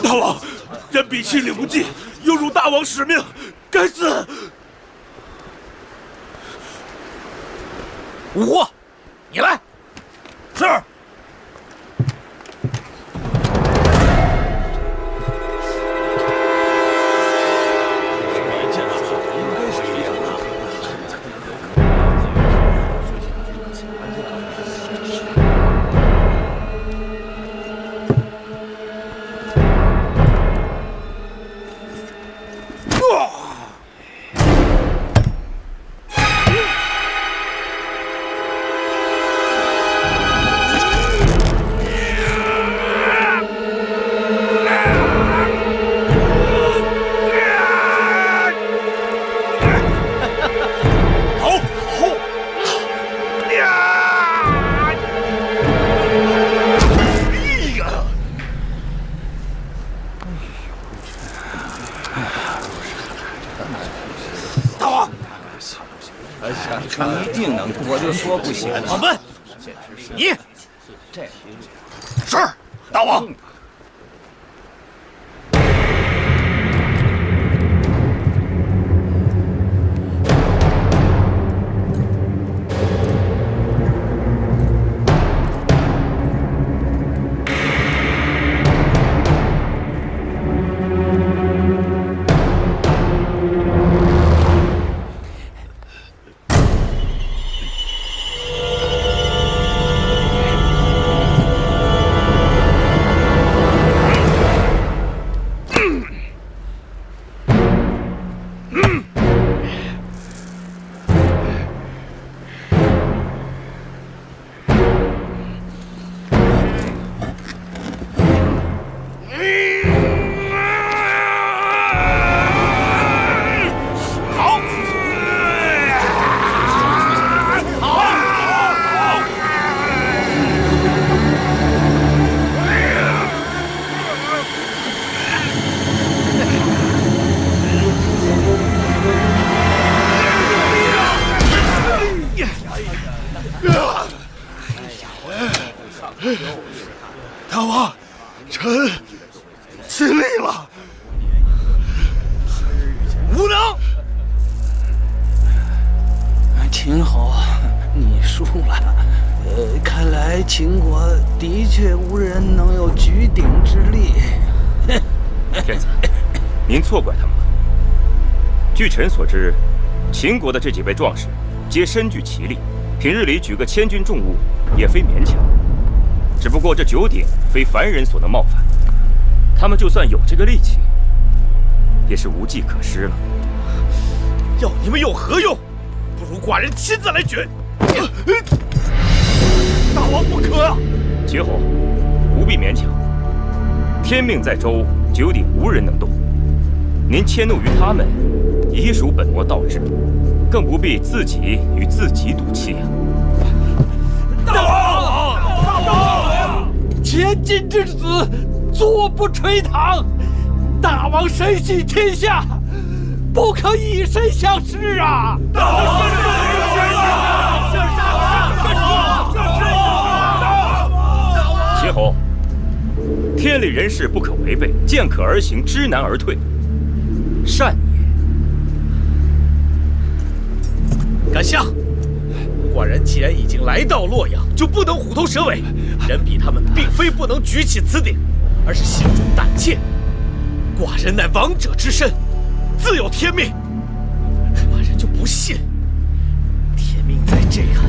大王，人比亲领不济，有辱大王使命，该死！五货，你来。是。一定能，我就说不行。老门，你是大王。大王，臣尽力了，无能。秦侯，你输了。看来秦国的确无人能有举鼎之力。天子，您错怪他们了。据臣所知，秦国的这几位壮士皆身具奇力，平日里举个千钧重物也非勉强。只不过这九鼎非凡人所能冒犯，他们就算有这个力气，也是无计可施了。要你们有何用？不如寡人亲自来举。大王不可啊！秦侯，不必勉强。天命在周，九鼎无人能动。您迁怒于他们，已属本末倒置，更不必自己与自己赌气啊！大王！大王！千金之子，坐不垂堂。大王身系天下，不可以身相视啊！大王身系天下，秦侯，天理人事不可违背，见可而行，知难而退，善也。敢下！寡人既然已经来到洛阳，就不能虎头蛇尾。人比他们并非不能举起此鼎，而是心中胆怯。寡人乃王者之身，自有天命。寡人就不信，天命在这个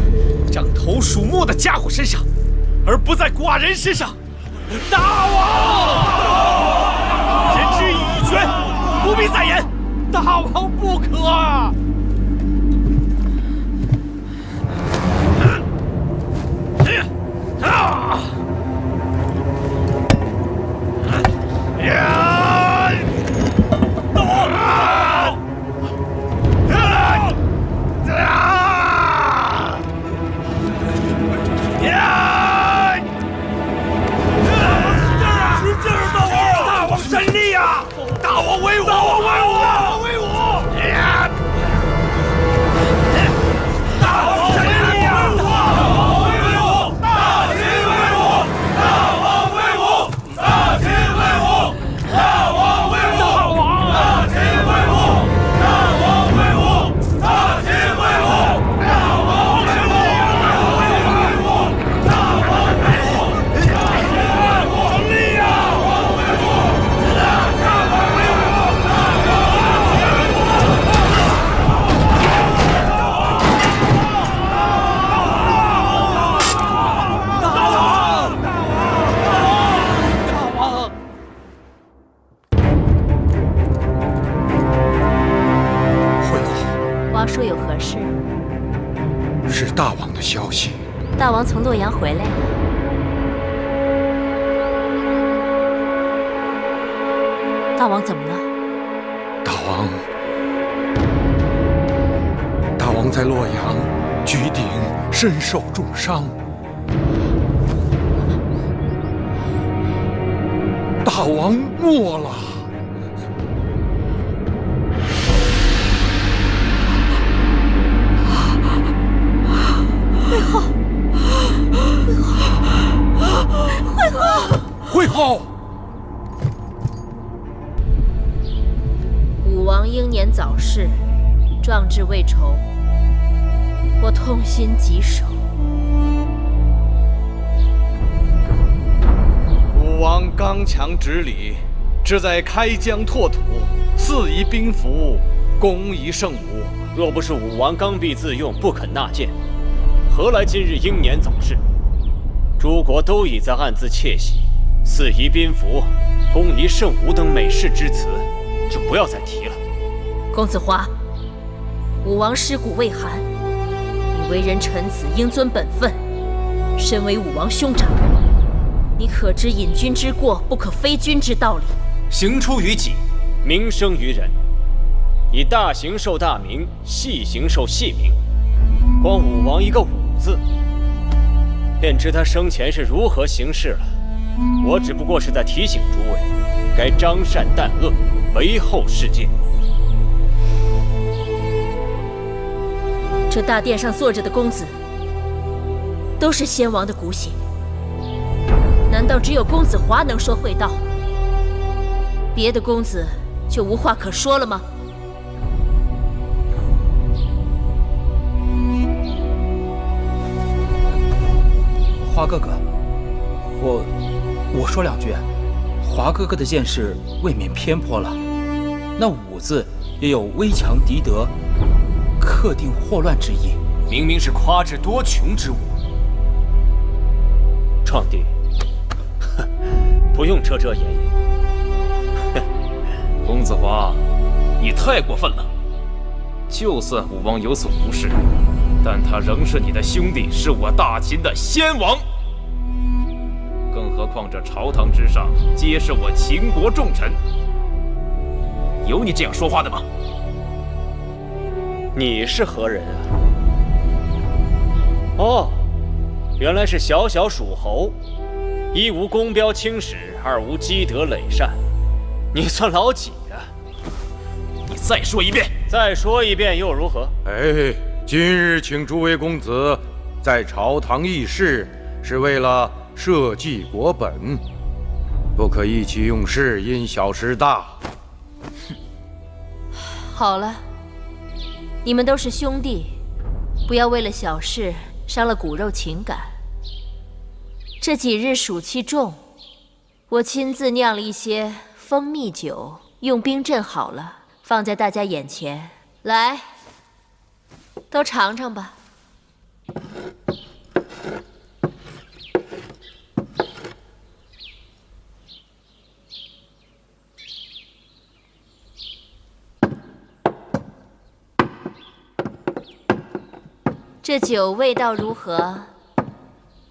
獐头鼠目的家伙身上，而不在寡人身上。大王，人之以权，不必再言。大王不可啊！王叔有何事？是大王的消息。大王从洛阳回来了。大王怎么了？大王在洛阳举鼎，身受重伤。大王没了。会后，武王英年早逝，壮志未酬，我痛心疾首。武王刚强直理，志在开疆拓土，肆夷兵符，攻夷圣武。若不是武王刚愎自用，不肯纳谏，何来今日英年早逝？诸国都已在暗自窃喜，肆夷宾服、攻夷圣武等美事之词，就不要再提了。公子华，武王尸骨未寒，你为人臣子，应遵本分。身为武王兄长，你可知隐君之过，不可非君之道理。行出于己，名生于人。以大行受大名，细行受细名。光武王一个武字，便知他生前是如何行事了。我只不过是在提醒诸位，该彰善淡恶，为后世界。这大殿上坐着的公子，都是先王的骨血。难道只有公子华能说会道？别的公子就无话可说了吗？华哥哥，我说两句。华哥哥的见识未免偏颇了。那武字也有危强敌得、克定祸乱之意，明明是夸智多穷之物。创帝，不用遮遮掩掩。公子华，你太过分了。就算武王有所不是，但他仍是你的兄弟，是我大秦的先王。更何况这朝堂之上，皆是我秦国重臣。有你这样说话的吗？你是何人啊？哦，原来是小小属侯，一无公标青史，二无积德累善，你算老几啊？你再说一遍！再说一遍又如何？哎，今日请诸位公子在朝堂议事，是为了社稷国本，不可意气用事，因小失大。好了，你们都是兄弟，不要为了小事伤了骨肉情感。这几日暑气重，我亲自酿了一些蜂蜜酒，用冰镇好了，放在大家眼前。来，都尝尝吧。这酒味道如何？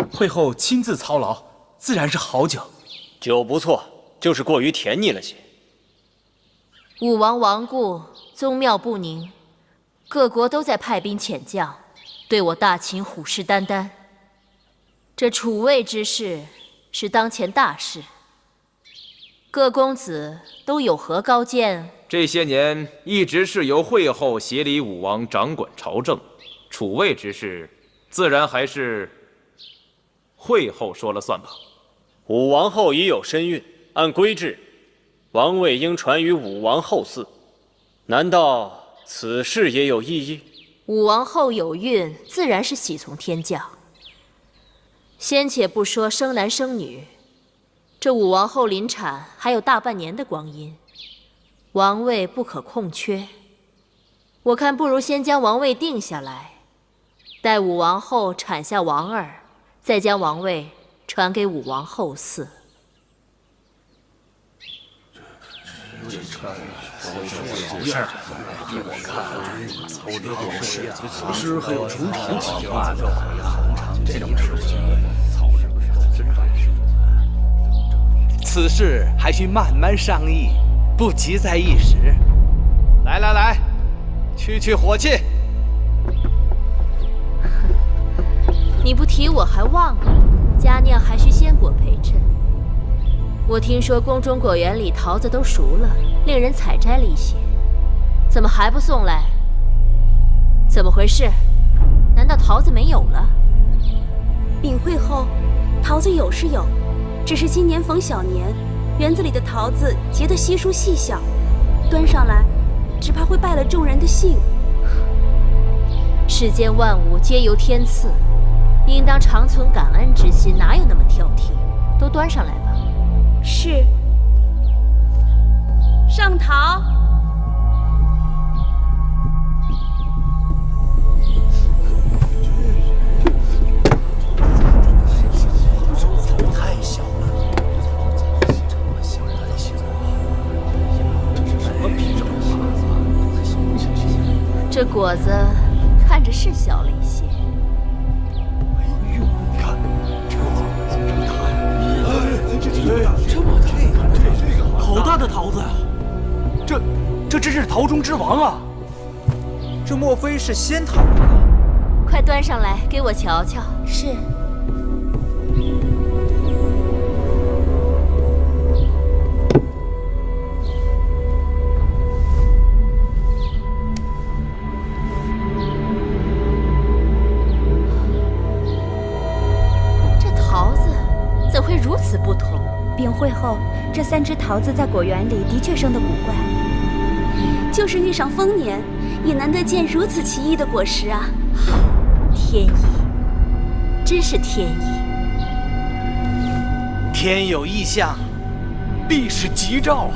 会后亲自操劳，自然是好酒。酒不错，就是过于甜腻了些。武王亡故，宗庙不宁，各国都在派兵遣将，对我大秦虎视眈眈。这楚魏之事是当前大事，各公子都有何高见？这些年一直是由会后协理武王掌管朝政，楚魏之事，自然还是会后说了算吧。武王后已有身孕，按规制，王位应传于武王后嗣。难道此事也有异议？武王后有孕，自然是喜从天降。先且不说生男生女，这武王后临产还有大半年的光阴，王位不可空缺。我看不如先将王位定下来，待武王后产下王儿，再将王位传给武王后嗣。是还有出场计划的，这种事情。此事还需慢慢商议，不急在一时。来，去火气。你不提我还忘了，佳酿还需鲜果陪衬。我听说宫中果园里桃子都熟了，令人采摘了一些，怎么还不送来？怎么回事？难道桃子没有了？禀会后，桃子有是有，只是今年逢小年，园子里的桃子结得稀疏细小，端上来，只怕会败了众人的兴。世间万物皆由天赐，应当常存感恩之心，哪有那么挑剔？都端上来吧。是。上桃。太小了，这么小的形状，这果子看着是小了一些。哎呦，你看这大，好大的桃子呀！这真是桃中之王啊！这莫非是仙桃不可？快端上来给我瞧瞧。是。怎会如此不同？禀会后，这3只桃子在果园里的确生得古怪，就是遇上丰年，也难得见如此奇异的果实啊！天意，真是天意。天有异象，必是吉兆啊！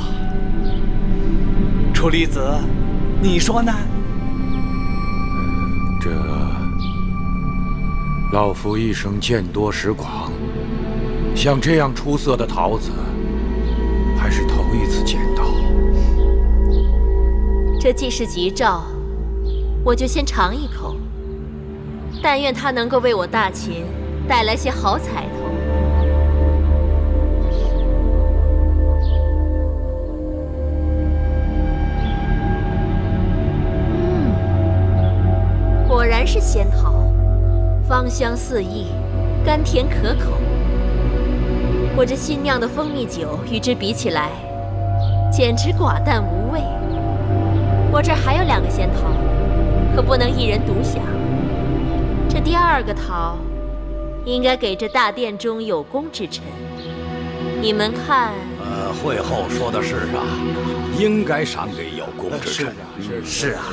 楚离子，你说呢？这老夫一生见多识广。像这样出色的桃子，还是头一次见到。这既是吉兆，我就先尝一口。但愿它能够为我大秦带来些好彩头。果然是仙桃，芳香四溢，甘甜可口。我这新酿的蜂蜜酒与之比起来，简直寡淡无味。我这儿还有2个仙桃，可不能一人独享。这第2个桃，应该给这大殿中有功之臣。你们看，会后说的是啊，应该赏给有功之臣。是啊，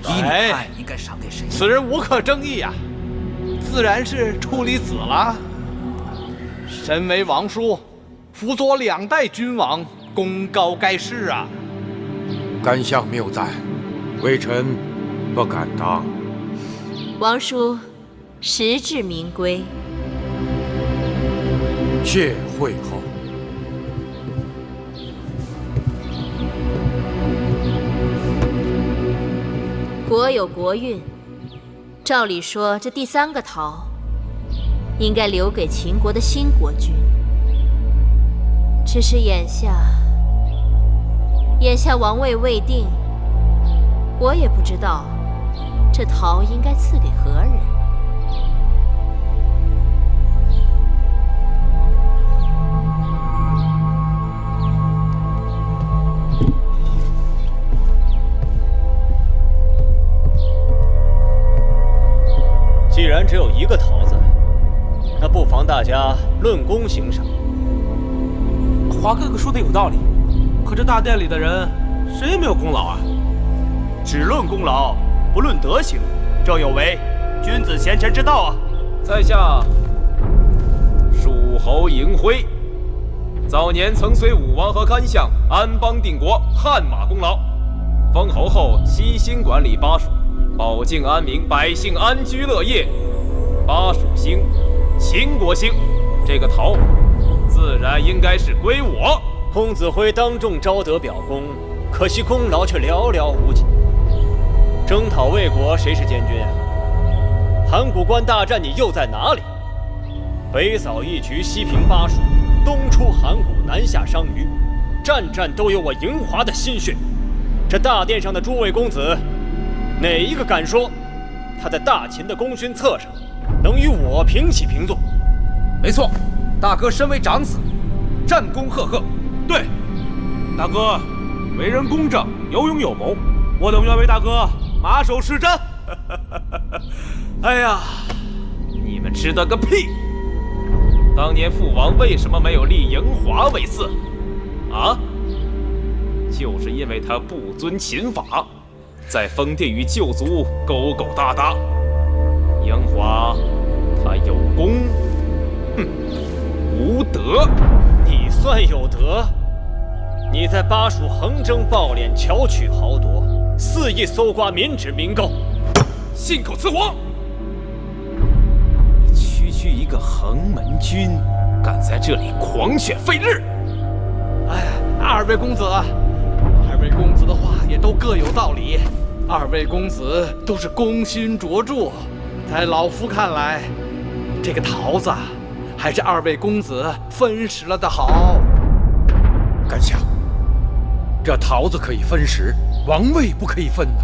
依你看，应该赏给谁？此人无可争议啊，自然是处离子了。身为王叔，辅佐2代君王，功高盖世啊！甘相谬赞，微臣不敢当。王叔，实至名归。谢会后。国有国运，照理说，这第3个桃应该留给秦国的新国君。只是眼下王位未定，我也不知道这桃应该赐给何人。既然只有1个桃子，那不妨大家论功行赏。华哥哥说的有道理，可这大殿里的人谁也没有功劳啊！只论功劳，不论德行，这有违君子贤臣之道啊！在下蜀侯嬴辉，早年曾随武王和干相安邦定国，汗马功劳。封侯后悉心管理巴蜀，保境安民，百姓安居乐业。巴蜀兴，秦国兴，这个桃自然应该是归我。公子辉当众招得表功，可惜功劳却寥寥无几。征讨魏国，谁是监军啊？函谷关大战，你又在哪里？北扫义渠，西平巴蜀，东出函谷，南下商於，战战都有我营华的心血。这大殿上的诸位公子，哪一个敢说他在大秦的功勋册上能与我平起平坐？没错，大哥身为长子，战功赫赫。对，大哥为人公正，有勇有谋，我等愿为大哥马首是瞻。哎呀，你们知道个屁！当年父王为什么没有立营华为嗣？啊？就是因为他不遵秦法，在封地与旧族勾勾搭搭。营华他有功，哼，无德。你算有德？你在巴蜀横征暴敛，巧取豪夺，肆意搜刮民脂民膏，信口雌黄！你区一个横门军，敢在这里狂犬吠日！哎，二位公子的话也都各有道理。二位公子都是功勋卓著，在老夫看来，这个桃子还是二位公子分食了的好。甘夏，这桃子可以分食，王位不可以分呐！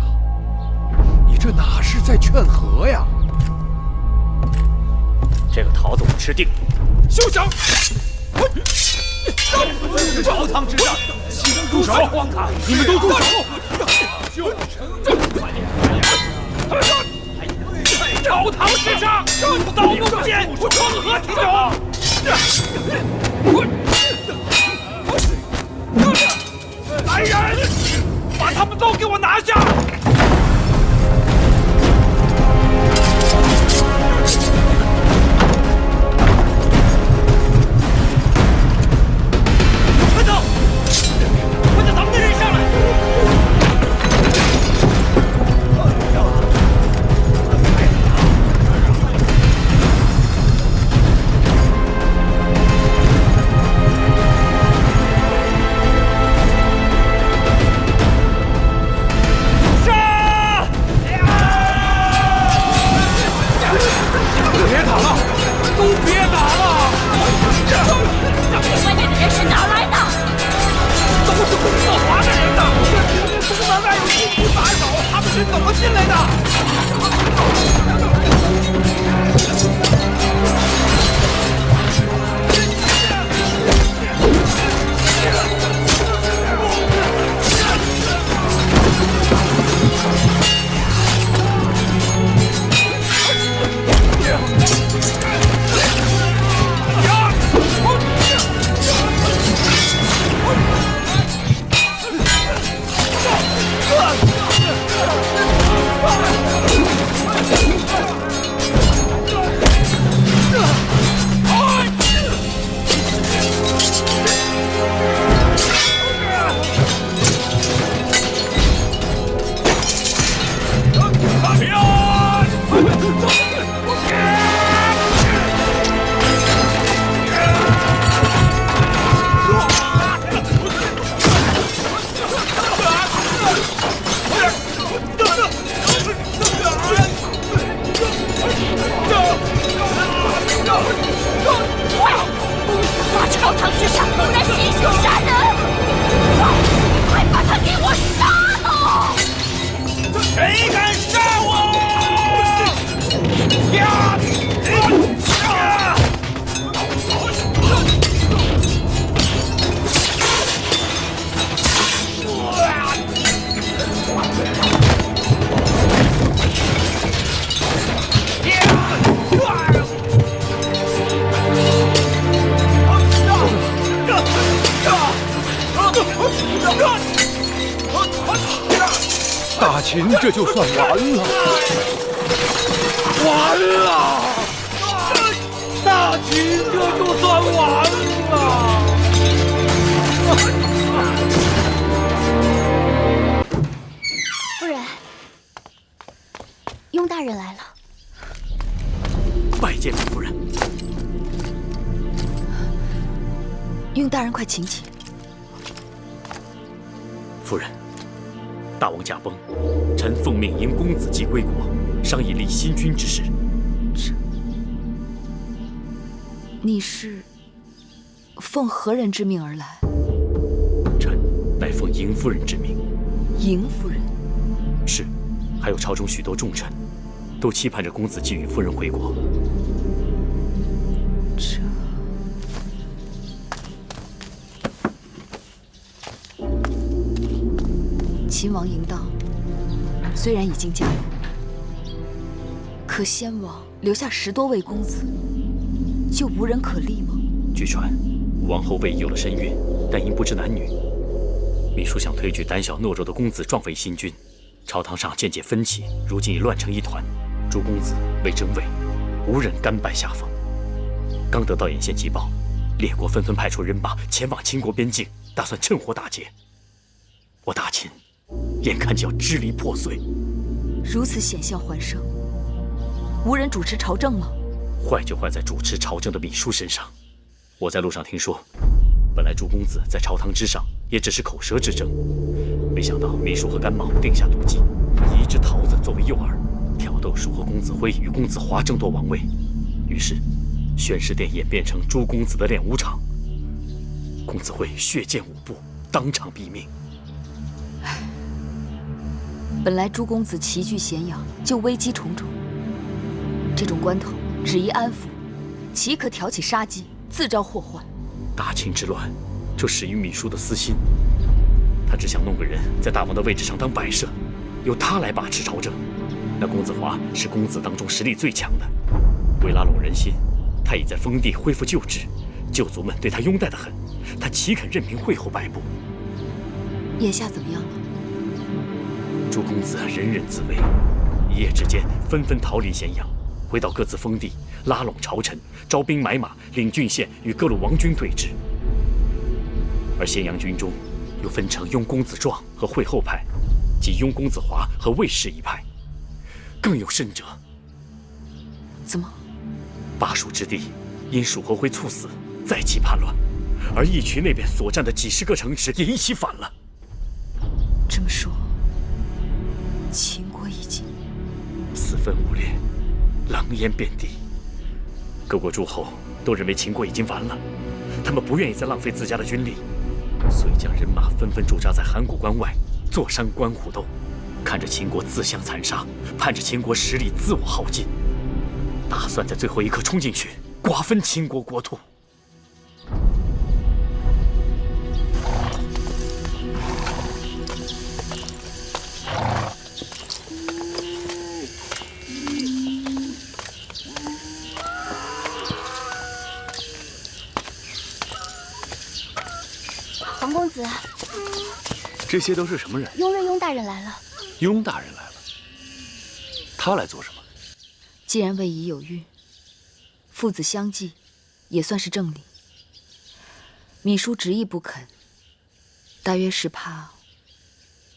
你这哪是在劝和呀？这个桃子我吃定了。休想！朝堂之上，岂能住手！荒唐！你们都住手！朝堂之上，刀怒剑，成何体统？来人，把他们都给我拿下！快走！快叫咱们的人上来！别打了，都别打了！外面的人是哪来的？都是公子华的人呐！这明明东门外有禁区把守，他们是怎么进来的？朝堂之上，竟然行凶杀人！快把他给我杀了！谁敢杀我？呀！大秦这就算完了，完了！大秦这就算完了！夫人，雍大人来了。拜见夫人。雍大人，快请起。夫人。大王驾崩，臣奉命迎公子继归国，商议立新君之事。你是奉何人之命而来？臣乃奉嬴夫人之命。嬴夫人？是，还有朝中许多重臣，都期盼着公子继与夫人回国。秦王嬴荡虽然已经嫁入，可先王留下10多位公子，就无人可立吗？据传，武王后位有了身孕，但因不知男女，秘书想推举胆小懦弱的公子壮为新君。朝堂上渐渐分歧，如今已乱成一团。诸公子为争位，无人甘拜下风。刚得到眼线急报，列国纷纷派出人马前往秦国边境，打算趁火打劫。我大秦眼看就要支离破碎。如此险象环生，无人主持朝政吗？坏就坏在主持朝政的秘书身上。我在路上听说，本来诸公子在朝堂之上也只是口舌之争，没想到秘书和甘茂定下毒计，以一只桃子作为诱饵，挑逗叔和公子辉与公子华争夺王位。于是，宣誓殿演变成诸公子的练武场。公子辉血溅五步，当场毙命。本来诸公子齐聚咸阳，就危机重重。这种关头，只宜安抚，岂可挑起杀机，自招祸患？大秦之乱，就始于秘书的私心。他只想弄个人在大王的位置上当摆设，由他来把持朝政。那公子华是公子当中实力最强的，为拉拢人心，他已在封地恢复旧制，旧族们对他拥戴得很，他岂肯任凭惠后摆布？眼下怎么样了？诸公子人人自危，一夜之间纷纷逃离咸阳，回到各自封地，拉拢朝臣，招兵买马，领郡县与各路王军对峙。而咸阳军中又分成拥公子壮和惠后派，及拥公子华和卫氏一派。更有甚者，怎么？巴蜀之地因蜀侯辉猝死，再起叛乱，而义渠那边所占的几10个城池也一起反了。这么说，秦国已经四分五裂，狼烟遍地。各国诸侯都认为秦国已经完了，他们不愿意再浪费自家的军力，所以将人马纷纷驻扎在函谷关外，坐山观虎斗，看着秦国自相残杀，盼着秦国实力自我耗尽，打算在最后一刻冲进去，瓜分秦国国土。黄公子，这些都是什么人？雍瑞雍大人来了。雍大人来了，他来做什么？既然魏仪有孕，父子相继，也算是正理。芈姝执意不肯，大约是怕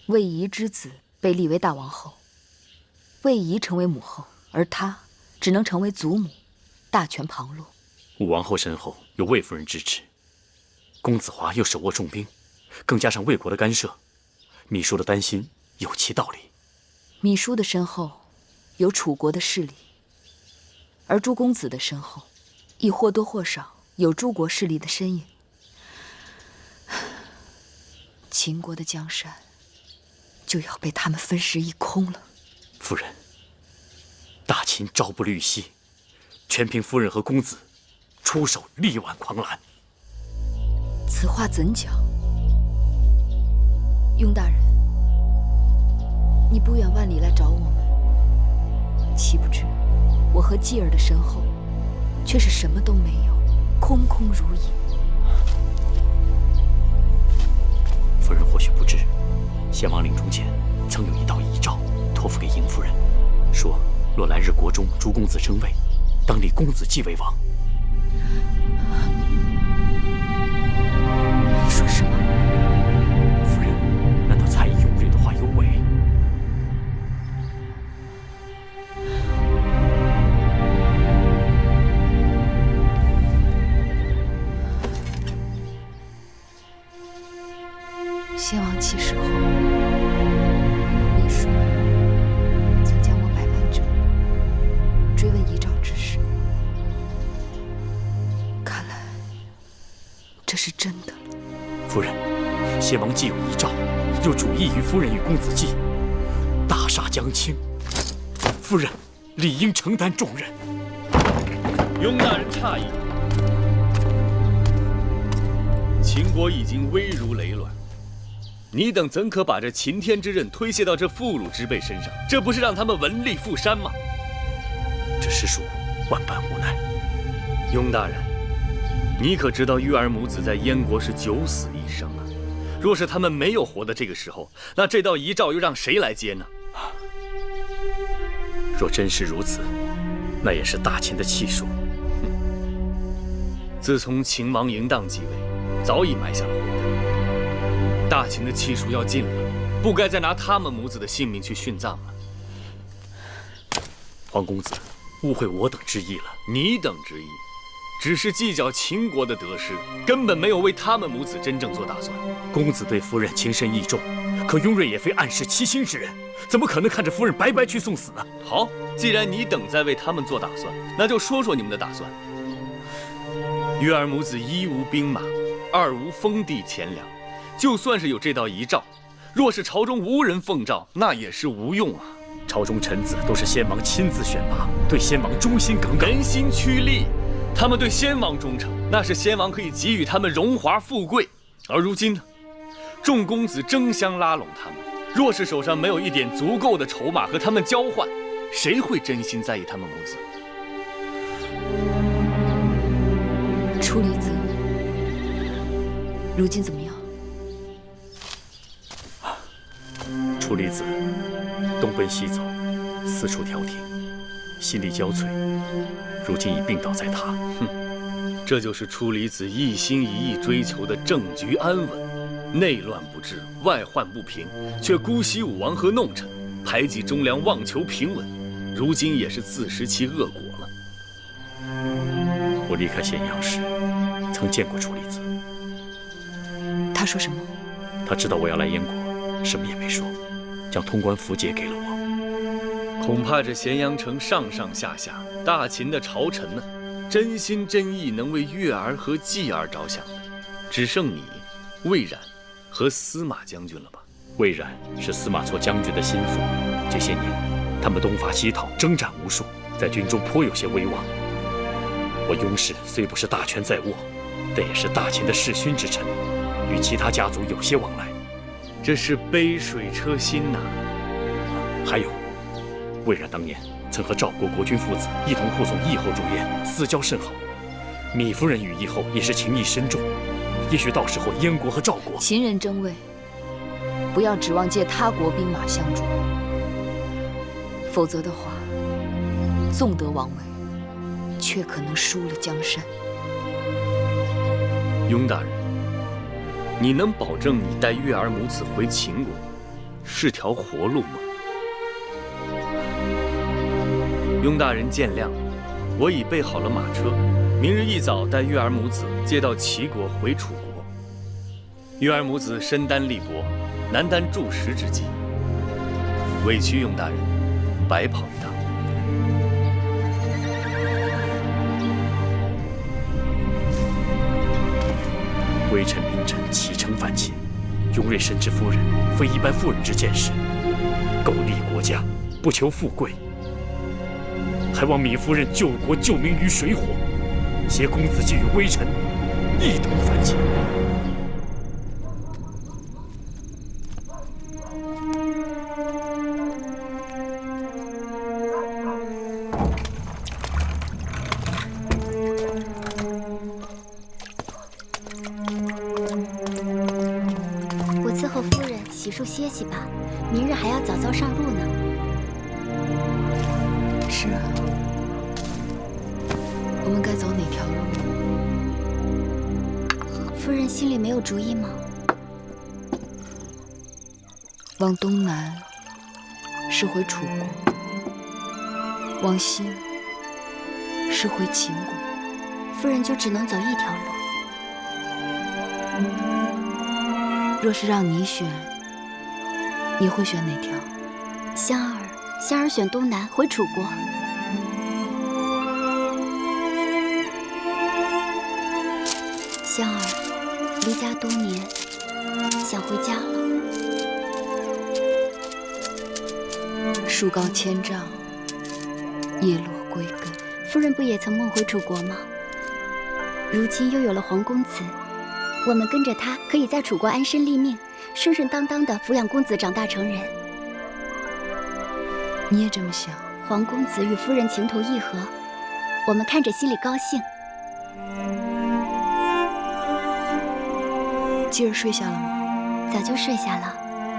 魏仪之子被立为大王后，魏仪成为母后，而他只能成为祖母，大权旁落。武王后身后有魏夫人支持，公子华又手握重兵，更加上魏国的干涉，芈姝的担心有其道理。芈姝的身后有楚国的势力，而诸公子的身后亦或多或少有诸国势力的身影。秦国的江山就要被他们分食一空了。夫人，大秦朝不虑夕，全凭夫人和公子出手力挽狂澜。此话怎讲？雍大人，你不远万里来找我们，岂不知我和继儿的身后却是什么都没有，空空如也。夫人或许不知，先王临终前曾有一道遗诏托付给嬴夫人，说若来日国中诸公子争位，当立公子继为王。你说什么？夫人，难道猜疑雍瑞的话有伪？先王去世后，是真的了。夫人，先王既有遗诏，又主意于夫人与公子季，大厦将倾，夫人理应承担重任。雍大人诧异，秦国已经危如累卵，你等怎可把这擎天之任推卸到这妇孺之辈身上？这不是让他们文力负山吗？这实属万般无奈。雍大人，你可知道玉儿母子在燕国是九死一生啊？若是他们没有活到这个时候，那这道遗诏又让谁来接呢？若真是如此，那也是大秦的气数。自从秦王嬴荡继位，早已埋下了祸根。大秦的气数要尽了，不该再拿他们母子的性命去殉葬了。皇公子误会我等之意了。你等之意，只是计较秦国的得失，根本没有为他们母子真正做打算。公子对夫人情深意重，可雍瑞也非暗室七星之人，怎么可能看着夫人白白去送死呢？好，既然你等在为他们做打算，那就说说你们的打算。玉儿母子一无兵马，二无封地钱粮，就算是有这道遗诏，若是朝中无人奉诏，那也是无用啊。朝中臣子都是先王亲自选拔，对先王忠心耿耿，人心趋利。他们对先王忠诚，那是先王可以给予他们荣华富贵。而如今呢，众公子争相拉拢他们，若是手上没有一点足够的筹码和他们交换，谁会真心在意他们母子？楚离子，如今怎么样？楚离子东奔西走，四处调停，心力交瘁，如今已病倒在榻。这就是楚离子一心一意追求的政局安稳，内乱不治，外患不平，却姑息武王和弄臣，排挤忠良，妄求平稳，如今也是自食其恶果了。我离开咸阳时，曾见过楚离子。他说什么？他知道我要来燕国，什么也没说，将通关符节给了我。恐怕这咸阳城上上下下，大秦的朝臣呢，真心真意能为月儿和继儿着想的，只剩你、魏冉和司马将军了吧？魏冉是司马错将军的心腹，这些年他们东伐西讨，征战无数，在军中颇有些威望。我雍氏虽不是大权在握，但也是大秦的世勋之臣，与其他家族有些往来。这是杯水车薪呐。还有，魏冉当年曾和赵国国君父子一同护送义后入燕，私交甚好。芈夫人与义后也是情谊深重，也许到时候燕国和赵国，秦人争位，不要指望借他国兵马相助，否则的话，纵得王位，却可能输了江山。雍大人，你能保证你带月儿母子回秦国是条活路吗？雍大人见谅，我已备好了马车，明日一早带月儿母子接到齐国回楚国。月儿母子身单力薄，难担柱石之计，委屈雍大人白跑一趟。微臣明臣启程反秦，雍瑞深知夫人非一般妇人之见识，苟利国家，不求富贵，还望芈夫人救国救民于水火，携公子季与微臣一同反秦。我伺候夫人洗漱歇息吧，明日还要早早上路呢。是啊，我们该走哪条路？夫人心里没有主意吗？往东南是回楚国，往西是回秦国。夫人就只能走一条路。若是让你选，你会选哪条？香儿选东南回楚国。香儿，离家多年，想回家了。树高千丈，叶落归根。夫人不也曾梦回楚国吗？如今又有了黄公子，我们跟着他，可以在楚国安身立命，顺顺当当的抚养公子长大成人。你也这么想？黄公子与夫人情投意合，我们看着心里高兴。继儿睡下了吗？早就睡下了。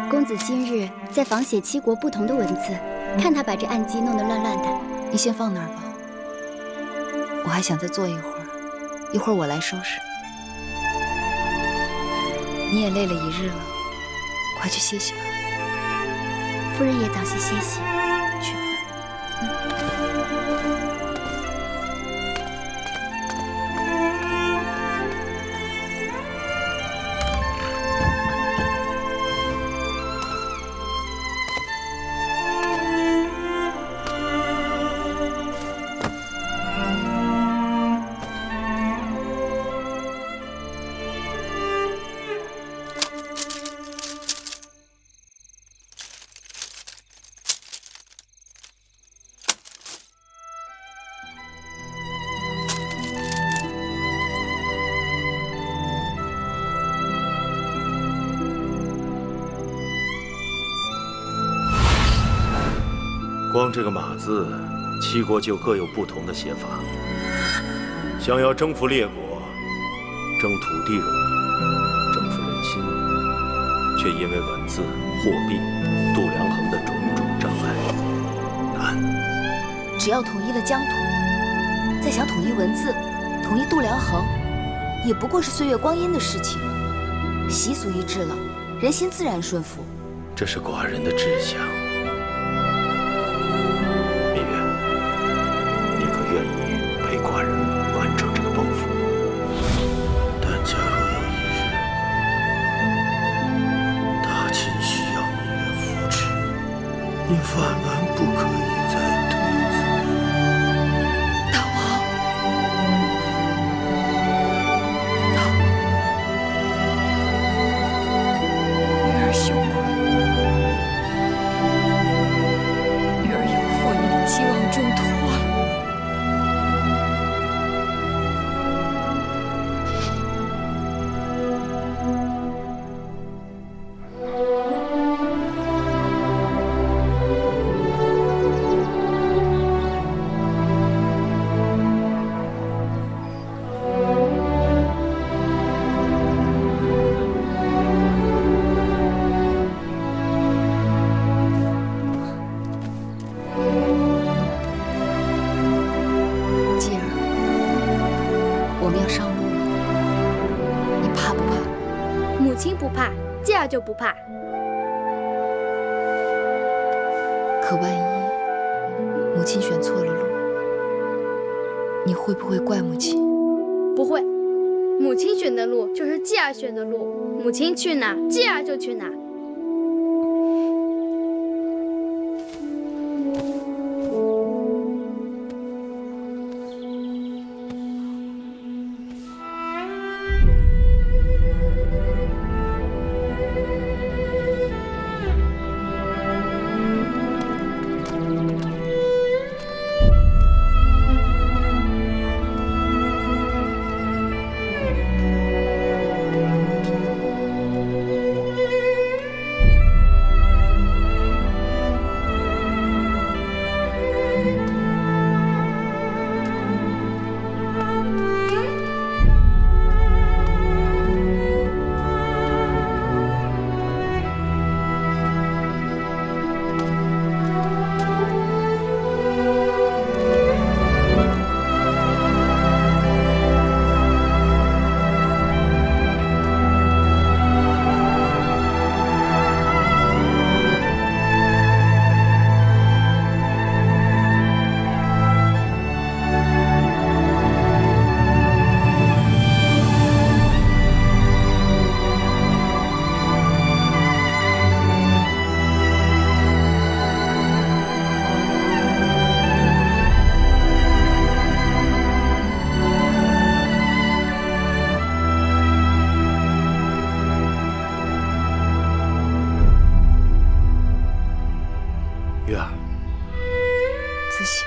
公子今日在仿写7国不同的文字，看他把这案几弄得乱乱的。你先放那儿吧，我还想再坐一会儿，一会儿我来收拾。你也累了一日了，快去歇息吧。夫人也早些歇息。去。光这个马字，7国就各有不同的写法。想要征服列国，征土地容易，征服人心，却因为文字、货币、度量衡的种种障碍难。只要统一了疆土，再想统一文字、统一度量衡，也不过是岁月光阴的事情。习俗一致了，人心自然顺服。这是寡人的志向。愿意陪寡人完成这个抱负，但假若有一日，大秦需要你的扶持，你万万不可以再独自。大王，女儿羞愧，女儿有负你的期望重托了。就不怕，可万一母亲选错了路，你会不会怪母亲？不会，母亲选的路就是继儿选的路，母亲去哪，继儿就去哪。月儿，子喜。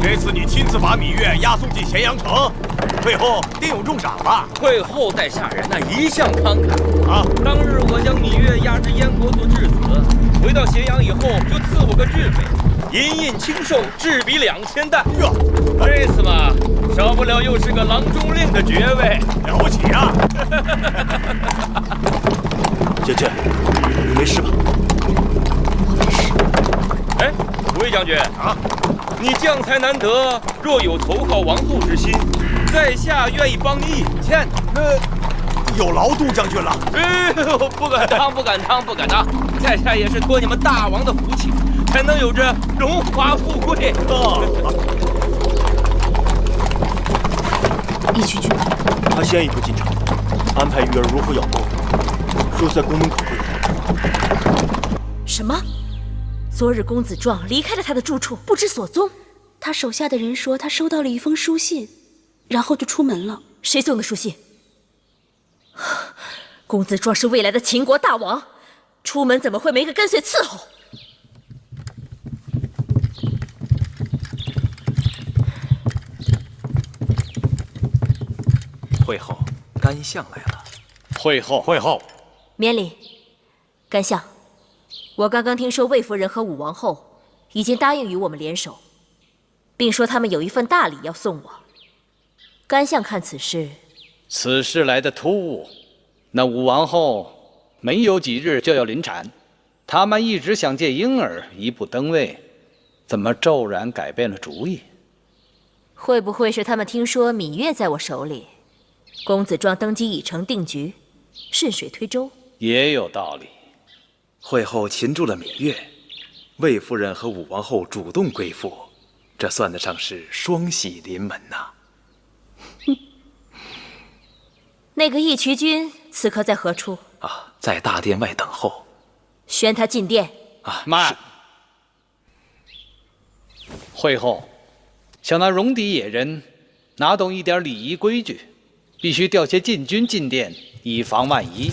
这次你亲自把芈月押送进咸阳城，会后定有重赏吧？会后待下人一向慷慨啊！当日我将芈月押至燕国做质子，回到咸阳以后就赐我个郡位，银印清寿，制比2000担。哟，这次嘛，少不了又是个郎中令的爵位，了不起啊！姐姐，你没事吧？我没事。哎，魏将军啊！你将才难得，若有投靠王后之心，在下愿意帮你引荐。有劳杜将军了。不敢当，不敢当，不敢当。在下也是托你们大王的福气，才能有着荣华富贵。义渠君，他先一步进城，安排玉儿如何咬钩，说在宫门口会合。什么？昨日公子壮离开了他的住处，不知所踪。他手下的人说，他收到了一封书信，然后就出门了。谁送的书信？公子壮是未来的秦国大王，出门怎么会没个跟随伺候？会后，甘相来了。会后，免礼。甘相，我刚刚听说魏夫人和武王后已经答应与我们联手，并说他们有一份大礼要送我。甘相看此事，此事来得突兀。那武王后没有几日就要临产，他们一直想借婴儿一步登位，怎么骤然改变了主意？会不会是他们听说芈月在我手里，公子壮登基已成定局，顺水推舟？也有道理。会后擒住了芈月，魏夫人和武王后主动归附，这算得上是双喜临门呐。那个义渠君此刻在何处？啊，在大殿外等候。宣他进殿。慢！会后，想那戎狄野人哪懂一点礼仪规矩，必须调些禁军进殿，以防万一。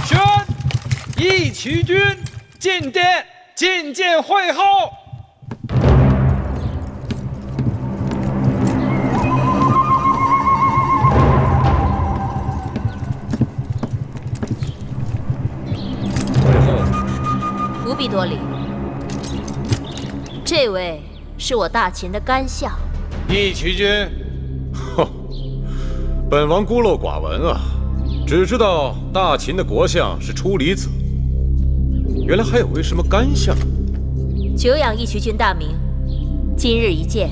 宣义渠军进殿觐见会后。不必多礼。这位是我大秦的干相。义渠君，本王孤陋寡闻啊，只知道大秦的国相是出离子，原来还有位什么干相。久仰义渠君大名，今日一见，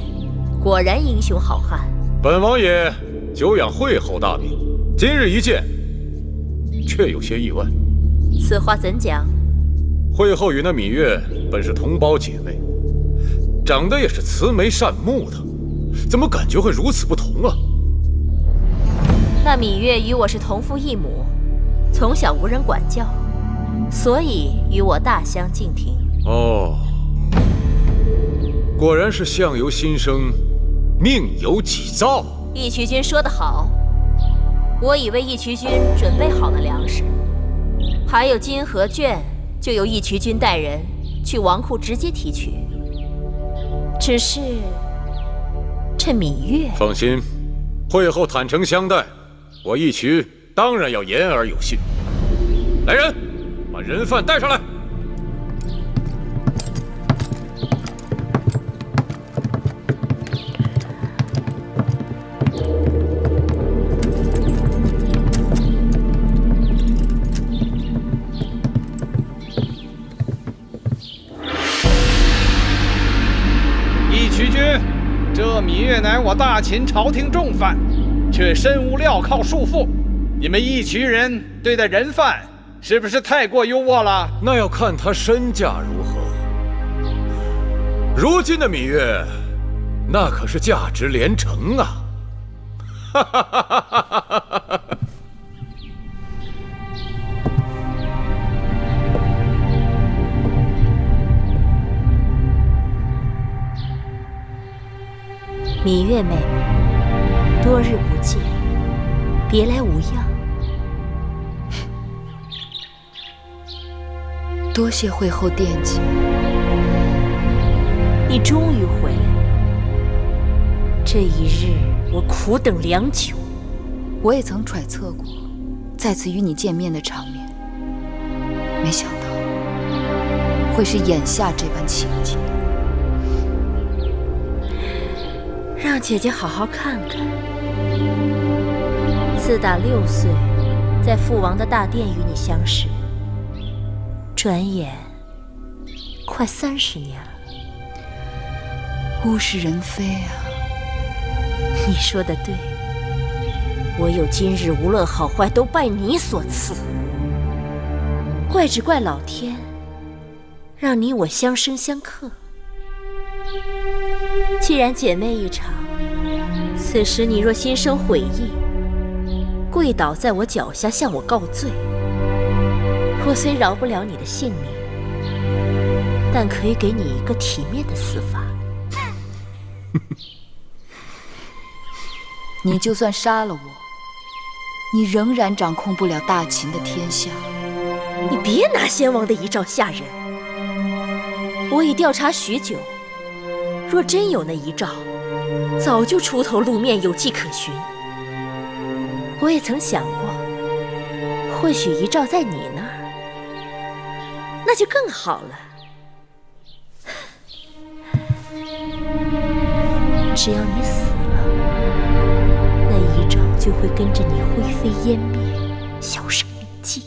果然英雄好汉。本王也久仰会后大名，今日一见，却有些意外。此话怎讲？会后与那芈月本是同胞姐妹，长得也是慈眉善目的，怎么感觉会如此不同啊？那芈月与我是同父异母，从小无人管教，所以与我大相径庭。哦，果然是相由心生，命由己造。义渠君说得好，我已为义渠君准备好了粮食，还有金和绢，就由义渠君带人去王库直接提取。只是这芈月，放心，会后坦诚相待，我义渠当然要言而有信。来人，把人犯带上来。义渠君，这芈月乃我大秦朝廷重犯，却身无镣铐束缚。你们义渠人对待人犯，是不是太过优渥了？那要看他身价如何。如今的芈月，那可是价值连城啊！哈哈哈哈哈哈！芈月妹妹，多日不见，别来无恙。多谢会后惦记。你终于回来了，这一日我苦等良久。我也曾揣测过再次与你见面的场面，没想到会是眼下这般情景。让姐姐好好看看。自打6岁，在父王的大殿与你相识，转眼快30年了。物是人非啊！你说的对，我有今日，无论好坏，都拜你所赐。怪只怪老天，让你我相生相克。既然姐妹一场，此时你若心生悔意，跪倒在我脚下向我告罪，我虽饶不了你的性命，但可以给你一个体面的死法。你就算杀了我，你仍然掌控不了大秦的天下。你别拿先王的遗诏吓人。我已调查许久，若真有那遗诏，早就出头露面，有迹可循。我也曾想过，或许遗诏在你那儿，那就更好了。只要你死了，那遗诏就会跟着你灰飞烟灭，销声匿迹。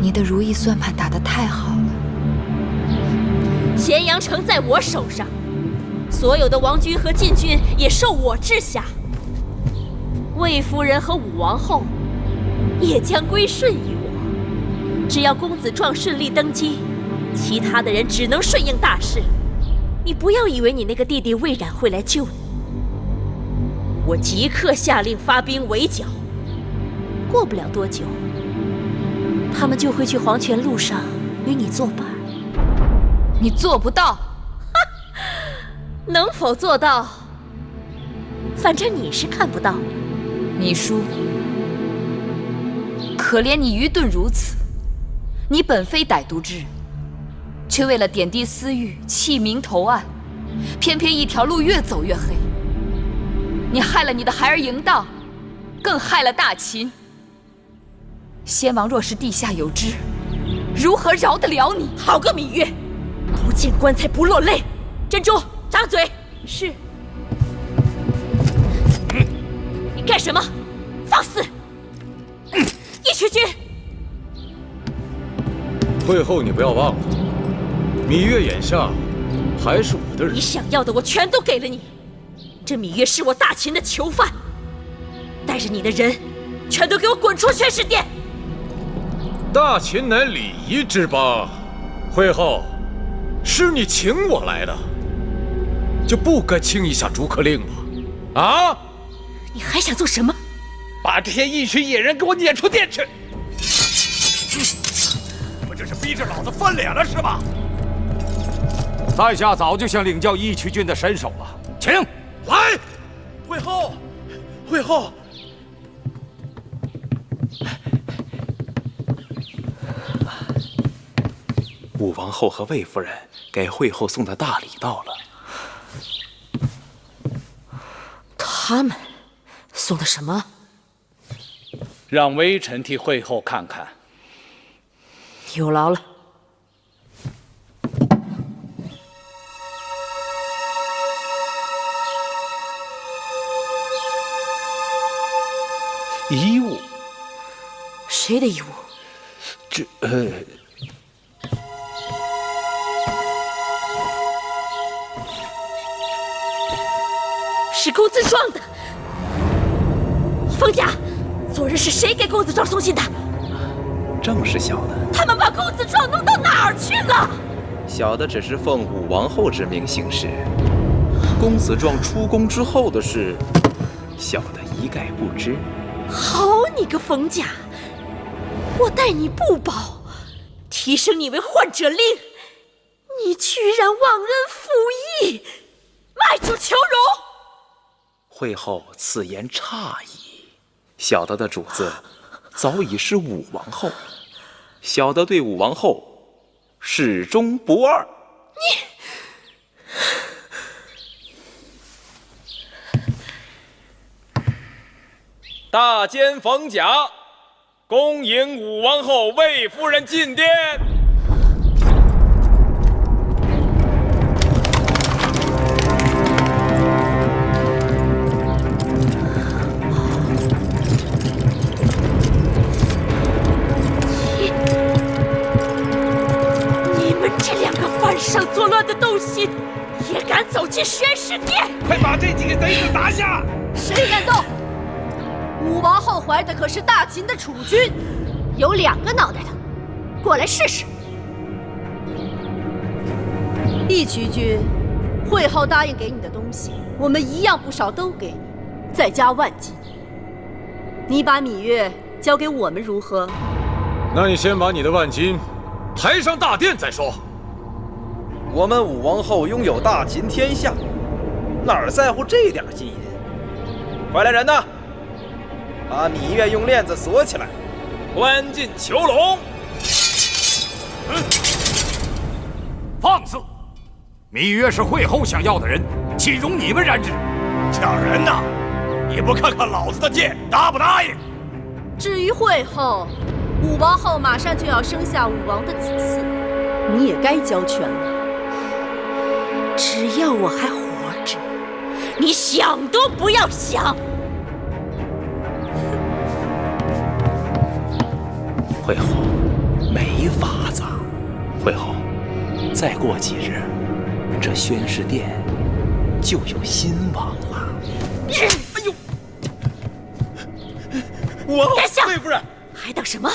你的如意算盘打得太好了。咸阳城在我手上，所有的王军和禁军也受我治下。魏夫人和武王后也将归顺于我。只要公子壮顺利登基，其他的人只能顺应大势。你不要以为你那个弟弟魏冉会来救你。我即刻下令发兵围剿，过不了多久，他们就会去黄泉路上与你作伴。你做不到。能否做到？反正你是看不到的。芈姝，可怜你愚钝如此，你本非歹毒之人，却为了点滴私欲弃明投暗，偏偏一条路越走越黑。你害了你的孩儿嬴荡，更害了大秦。先王若是地下有知，如何饶得了你？好个芈月，不见棺材不落泪。珍珠，张嘴。是。你干什么？放肆！义渠君，会后你不要忘了，芈月眼下还是我的人。你想要的我全都给了你。这芈月是我大秦的囚犯，带着你的人，全都给我滚出宣誓殿！大秦乃礼仪之邦，会后是你请我来的，就不该轻易下逐客令吗？啊！你还想做什么？把这些义渠野人给我撵出殿去！不这是逼着老子翻脸了是吧？在下早就想领教义渠君的身手了，请来。会后，会后。武王后和魏夫人给会后送的大礼到了。他们送的什么？让微臣替会后看看。有劳了。衣物？谁的衣物？这是公子壮的。冯家，昨日是谁给公子壮送信的？正是小的。他们把公子壮弄到哪儿去了？小的只是奉武王后之命行事，公子壮出宫之后的事，小的一概不知。好你个冯家，我待你不薄，提升你为患者令，你居然忘恩负义，卖主求荣。会后此言差矣，小的的主子早已是武王后，小的对武王后始终不二。大监冯甲，恭迎武王后魏夫人进殿。你们这两个犯上作乱的东西，也敢走进宣誓殿？快把这几个贼子拿下！谁敢动？武王后怀的可是大秦的储君，有2个脑袋的，过来试试。义渠君，会后答应给你的东西，我们一样不少都给你，再加万金。你把芈月交给我们如何？那你先把你的万金抬上大殿再说。我们武王后拥有大秦天下，哪儿在乎这点金银？快来人呐！把芈月用链子锁起来，关进囚笼。放肆！芈月是会后想要的人，岂容你们染指？抢人呐！你不看看老子的剑，答不答应？至于会后，武王后马上就要生下武王的子嗣，你也该交权了。只要我还活着，你想都不要想。会后没法子，会后再过几日，这宣誓殿就有新王了。哎呦！我殿下，魏夫人，还等什么？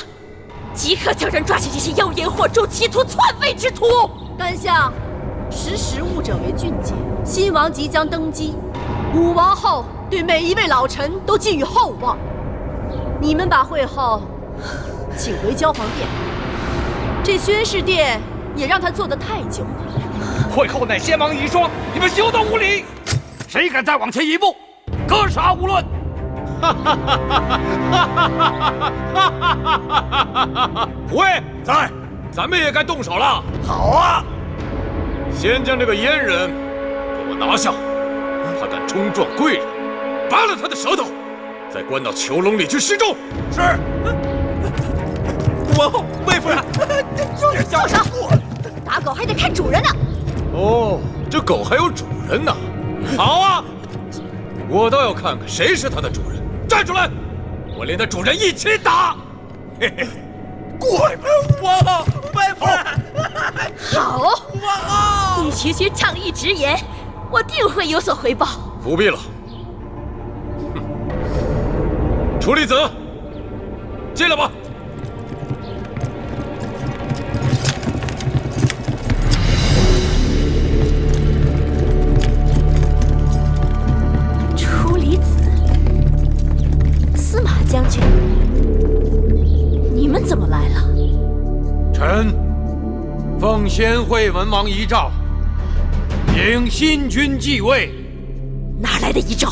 即刻叫人抓起这些妖言惑众、企图篡位之徒！甘相，识时务者为俊杰。新王即将登基，武王后对每一位老臣都寄予厚望。你们把会后请回交皇殿，这宣誓殿也让他坐得太久了。会后乃先王遗孀，你们休得无礼！谁敢再往前一步，格杀勿论！虎卫在，咱们也该动手了。好啊！先将这个阉人给我拿下，他敢冲撞贵人，拔了他的舌头，再关到囚笼里去示众。是。王后、魏夫人，住手！打狗还得看主人呢。哦，这狗还有主人呢。好啊，我倒要看看谁是它的主人。站出来，我连它主人一起打。嘿嘿，滚！王后、魏夫人。好，王后，你区区仗义直言，我定会有所回报。不必了。楚离子，进来吧。楚离子，司马将军，你们怎么来了？臣奉先惠文王遗诏，迎新君继位。哪来的遗诏？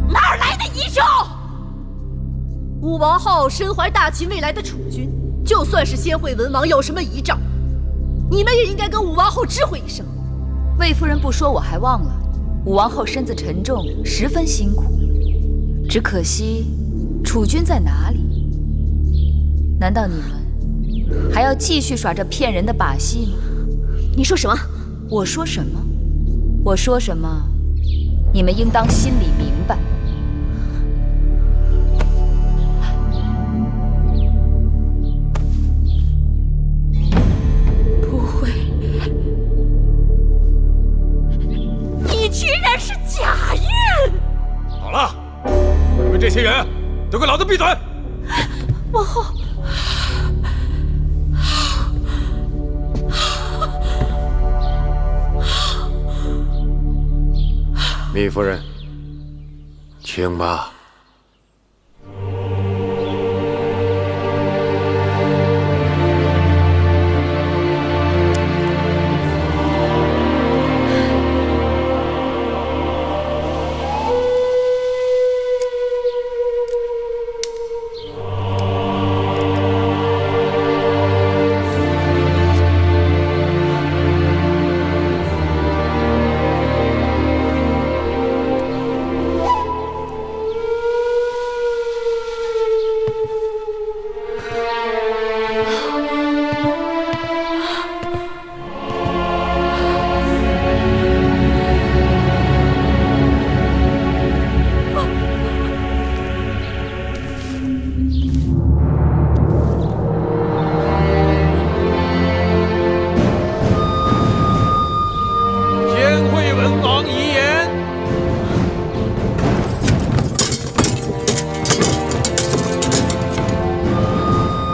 哪来的遗诏？武王后身怀大秦未来的储君，就算是先惠文王有什么遗诏，你们也应该跟武王后知会一声。魏夫人不说我还忘了，武王后身子沉重，十分辛苦。只可惜，储君在哪里？难道你们还要继续耍这骗人的把戏吗？你说什么？我说什么？我说什么？你们应当心里明白。不会，你居然是假孕！好了，你们这些人都给老子闭嘴！王后。糜夫人，请吧。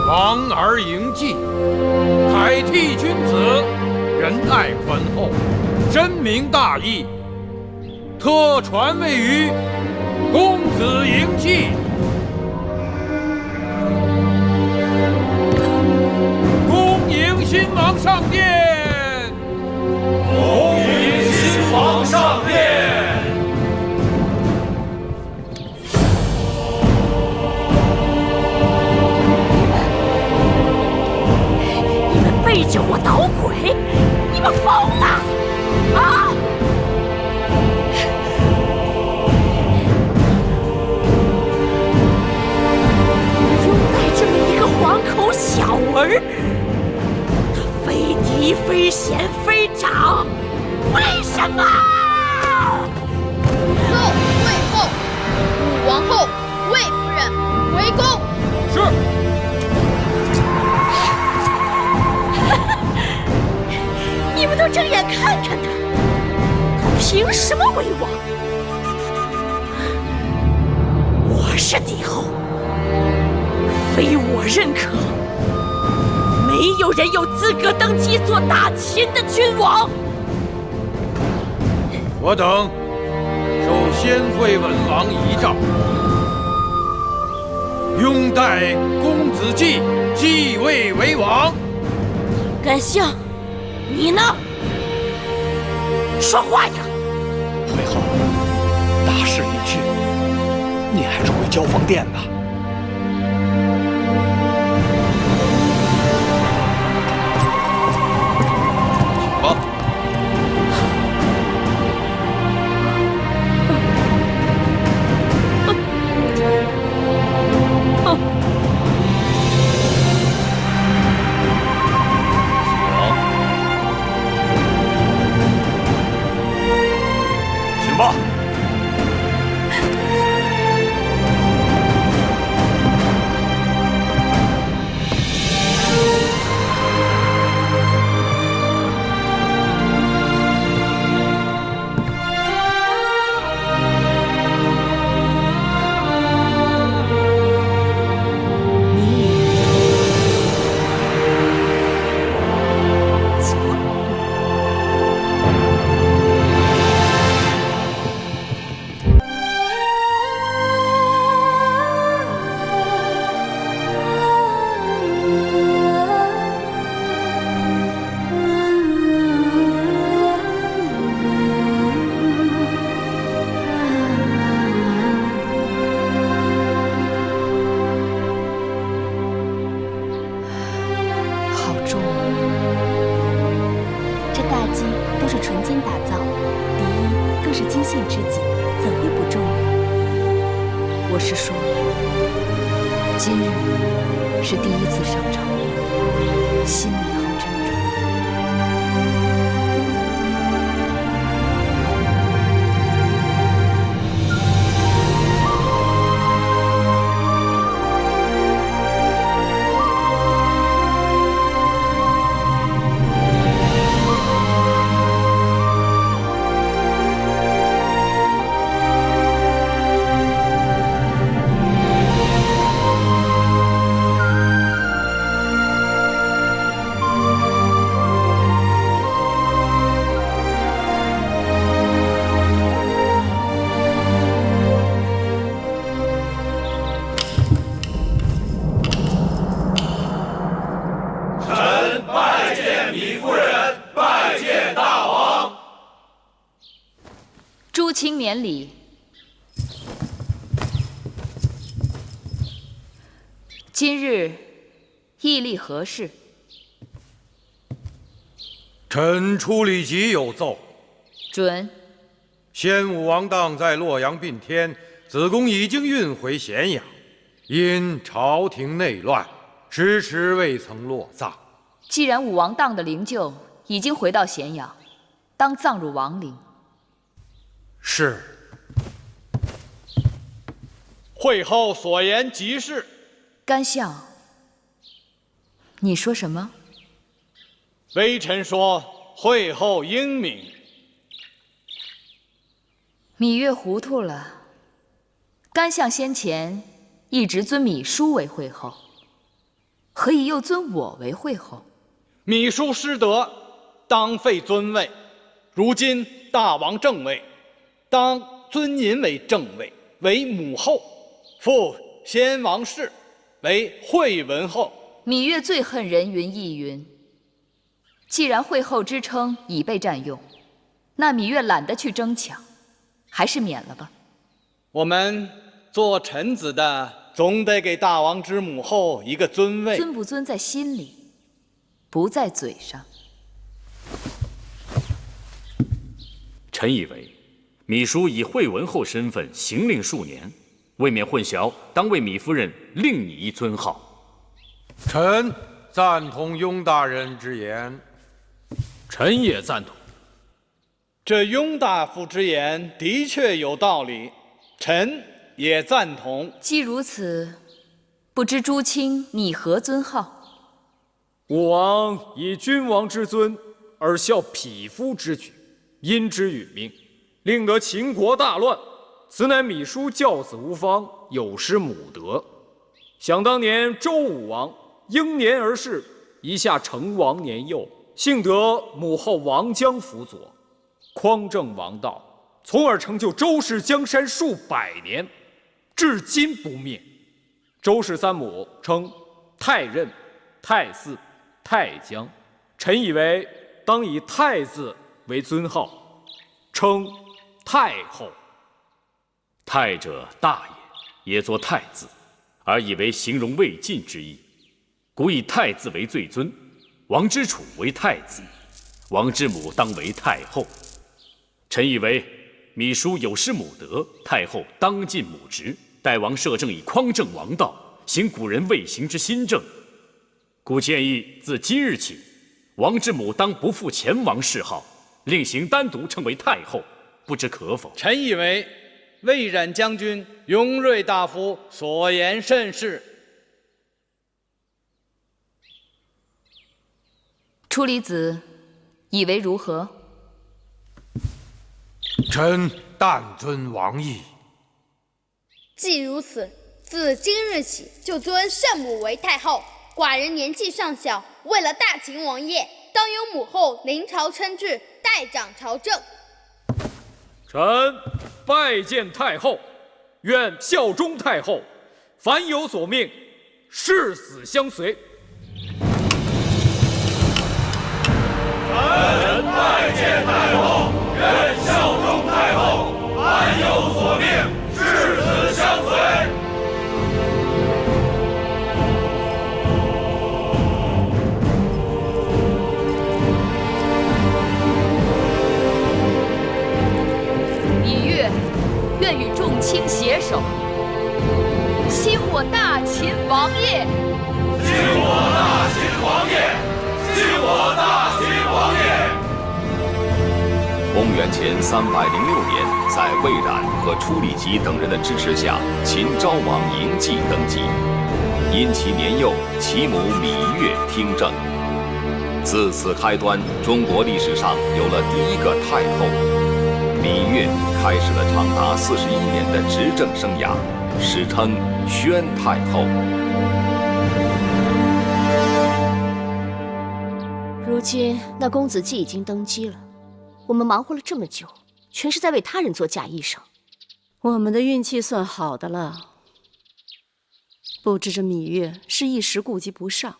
王而迎继，凯替君子，仁爱宽厚，深明大义，特传位于公子迎继。恭迎新王上殿！恭迎新王上殿！背着我捣鬼！你们疯了啊！拥戴这么一个黄口小儿，他非嫡非贤非长，为什么？奏魏后，武王后、魏夫人回宫。是。你们都睁眼看看他，他凭什么为王？我是帝后，非我认可，没有人有资格登基做大秦的君王。我等受先惠文王遗诏，拥戴公子季继位为王。甘相，你呢？说话呀！会后，大势已去，你还是回交房殿吧。我是说，今日是第一次上朝，心里好沉重。诸卿免礼。今日议立何事？臣处理集有奏。准。先武王当在洛阳宾天，子贡已经运回咸阳，因朝廷内乱，迟迟未曾落葬。既然武王当的灵柩已经回到咸阳，当葬入王陵。是。会后所言极是。甘相，你说什么？微臣说会后英明。芈月糊涂了。甘相先前一直尊芈姝为惠后，何以又尊我为惠后？芈姝失德，当废尊位。如今大王正位，当尊您为正位，为母后，复先王氏为惠文后。芈月最恨人云亦云。既然惠后之称已被占用，那芈月懒得去争抢，还是免了吧。我们做臣子的，总得给大王之母后一个尊位。尊不尊在心里，不在嘴上。臣以为，芈姝以惠文后身份行令数年，未免混淆，当为芈夫人另拟一尊号。臣赞同雍大人之言。臣也赞同。这雍大夫之言的确有道理，臣也赞同。既如此，不知诸卿拟何尊号？武王以君王之尊而效匹夫之举，因之殒命，令得秦国大乱。此乃芈姝教子无方，有失母德。想当年周武王英年而逝，一下成王年幼，幸得母后王姜辅佐，匡正王道，从而成就周氏江山数百年，至今不灭。周氏三母称太任、太嗣、太姜，臣以为当以太字为尊号，称太后。太者大也，也作太字，而以为形容未尽之意。故以太字为最尊，王之楚为太子，王之母当为太后。臣以为芈姝有失母德，太后当尽母职，代王摄政以匡正王道，行古人未行之新政。故建议自今日起，王之母当不负前王谥号，另行单独称为太后，不知可否？臣以为魏冉将军、雍瑞大夫所言甚是。初离子以为如何？臣但遵王意。既如此，自今日起就尊圣母为太后。寡人年纪尚小，为了大秦王业，当由母后临朝称制，代掌朝政。臣拜见太后，愿效忠太后，凡有所命，誓死相随。臣拜见太后，愿效忠太后，凡有所命，誓死相随。芈月愿与众卿携手，兴我大秦王业。兴我大秦王业，兴我大秦王业。公元前306年，在魏冉和初里吉等人的支持下，秦昭王嬴稷登基。因其年幼，其母芈月听政。自此开端，中国历史上有了第一个太后。芈月开始了长达41年的执政生涯，史称宣太后。如今那公子既已经登基了，我们忙活了这么久，全是在为他人做嫁衣裳。我们的运气算好的了，不知这芈月是一时顾及不上，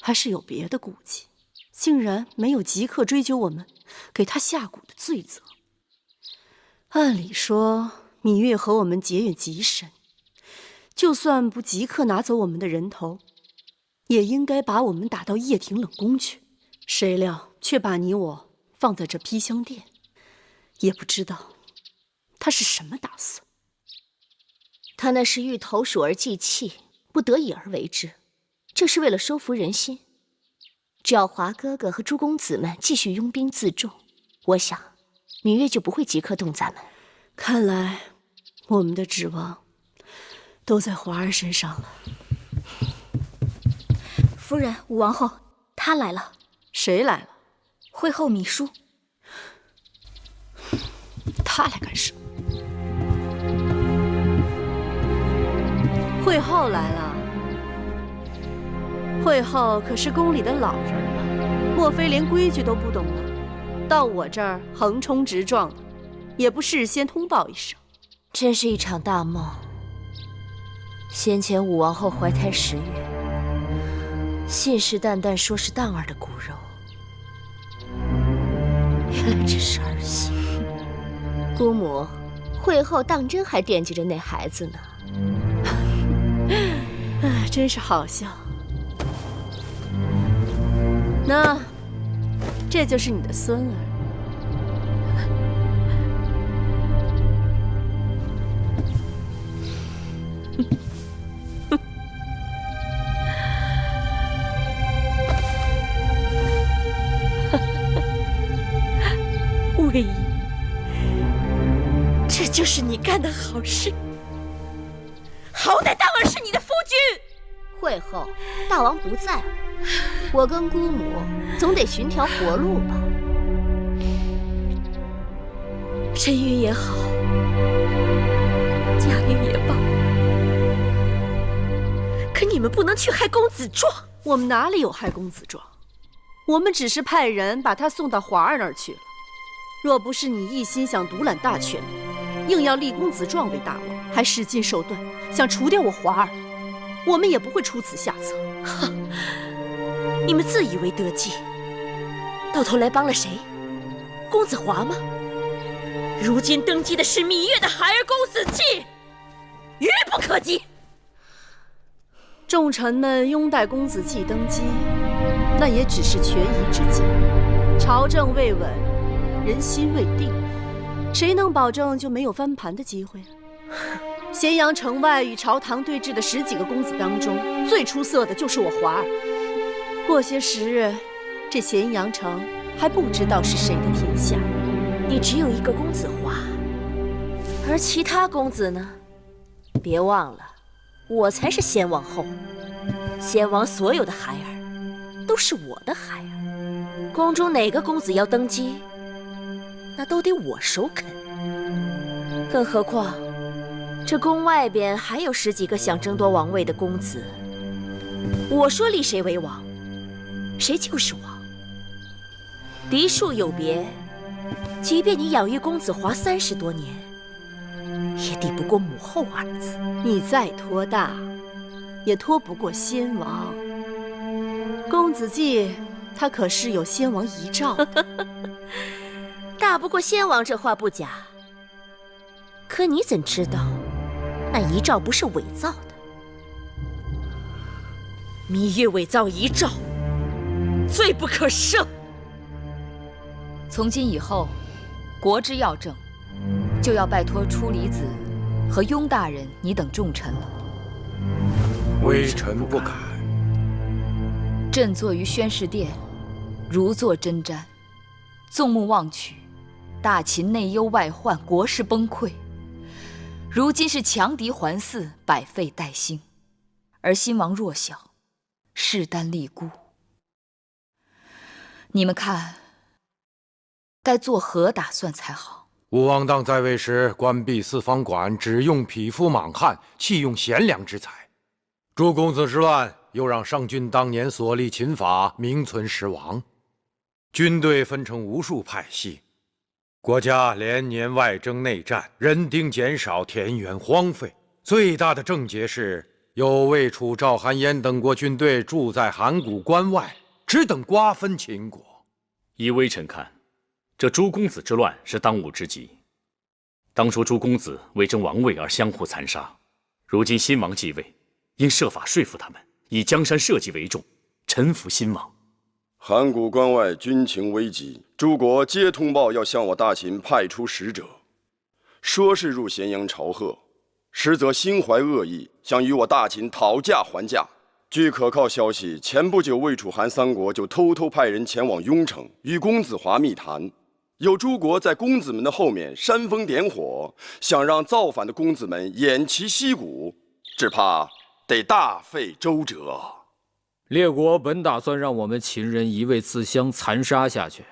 还是有别的顾忌，竟然没有即刻追究我们给他下蛊的罪责。按理说，芈月和我们结怨极深，就算不即刻拿走我们的人头，也应该把我们打到掖庭冷宫去。谁料却把你我放在这披香殿，也不知道他是什么打算。他那是欲投鼠而忌器，不得已而为之，这是为了收服人心。只要华哥哥和诸公子们继续拥兵自重，我想芈月就不会即刻动咱们。看来我们的指望都在华儿身上了。夫人，武王后，她来了。谁来了？惠后芈姝。她来干什么？惠后来了。惠后可是宫里的老人了，莫非连规矩都不懂了？到我这儿横冲直撞的，也不事先通报一声。真是一场大梦。先前武王后怀胎10月，信誓旦旦说是荡儿的骨肉，原来只是儿戏。姑母，惠后当真还惦记着那孩子呢。真是好笑。那这就是你的孙儿。魏婴，这就是你干的好事。好歹当儿是你的夫君。惠后，大王不在了，我跟姑母总得寻条活路吧。身孕也好，假孕也罢，可你们不能去害公子壮。我们哪里有害公子壮？我们只是派人把他送到华儿那儿去了。若不是你一心想独揽大权，硬要立公子壮为大王，还使尽手段想除掉我华儿，我们也不会出此下策。哼，你们自以为得计，到头来帮了谁？公子华吗？如今登基的是芈月的孩儿公子季，愚不可及。众臣们拥戴公子季登基，那也只是权宜之计。朝政未稳，人心未定，谁能保证就没有翻盘的机会？咸阳城外与朝堂对峙的10几个公子当中，最出色的就是我华儿。过些时日，这咸阳城还不知道是谁的天下。你只有一个公子华，而其他公子呢？别忘了，我才是先王后。先王所有的孩儿都是我的孩儿，宫中哪个公子要登基，那都得我首肯。更何况，这宫外边还有10几个想争夺王位的公子，我说立谁为王，谁就是王。嫡庶有别，即便你养育公子华30多年，也抵不过母后2字。你再托大，也托不过先王。公子季，他可是有先王遗诏的。大不过先王这话不假，可你怎知道那遗诏不是伪造的？芈月伪造遗诏，罪不可赦。从今以后，国之要政，就要拜托初离子和雍大人你等重臣了。微臣不敢。朕坐于宣室殿，如坐针毡，纵目望去，大秦内忧外患，国势崩溃。如今是强敌环伺，百废待兴，而新王弱小，势单力孤。你们看，该做何打算才好？武王当在位时，关闭四方馆，只用匹夫莽汉，弃用贤良之才。诸公子之乱，又让上君当年所立秦法名存实亡。军队分成无数派系，国家连年外征内战，人丁减少，田园荒废。最大的症结是，有魏、楚、赵、韩、燕等国军队驻在函谷关外，只等瓜分秦国。依微臣看，这诸公子之乱是当务之急。当初诸公子为争王位而相互残杀，如今新王继位，应设法说服他们，以江山社稷为重，臣服新王。函谷关外军情危急，诸国皆通报要向我大秦派出使者，说是入咸阳朝贺，实则心怀恶意，想与我大秦讨价还价。据可靠消息，前不久魏、楚、韩3国就偷偷派人前往雍城，与公子华密谈。有诸国在公子们的后面煽风点火，想让造反的公子们偃旗息鼓，只怕得大费周折。列国本打算让我们秦人一味自相残杀下去，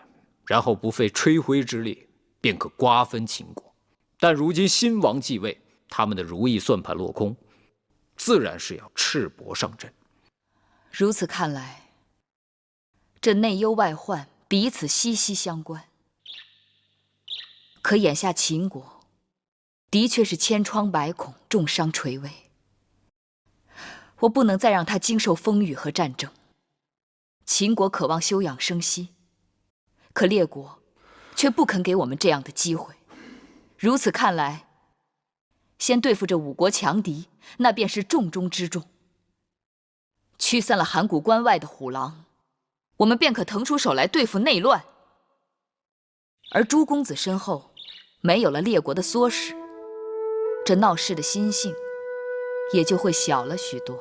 然后不费吹灰之力便可瓜分秦国。但如今新王继位，他们的如意算盘落空，自然是要赤膊上阵。如此看来，这内忧外患彼此息息相关。可眼下秦国的确是千疮百孔，重伤垂危。我不能再让他经受风雨和战争。秦国渴望休养生息，可列国却不肯给我们这样的机会。如此看来，先对付这5国强敌，那便是重中之重。驱散了函谷关外的虎狼，我们便可腾出手来对付内乱。而诸公子身后没有了列国的唆使，这闹事的心性也就会小了许多。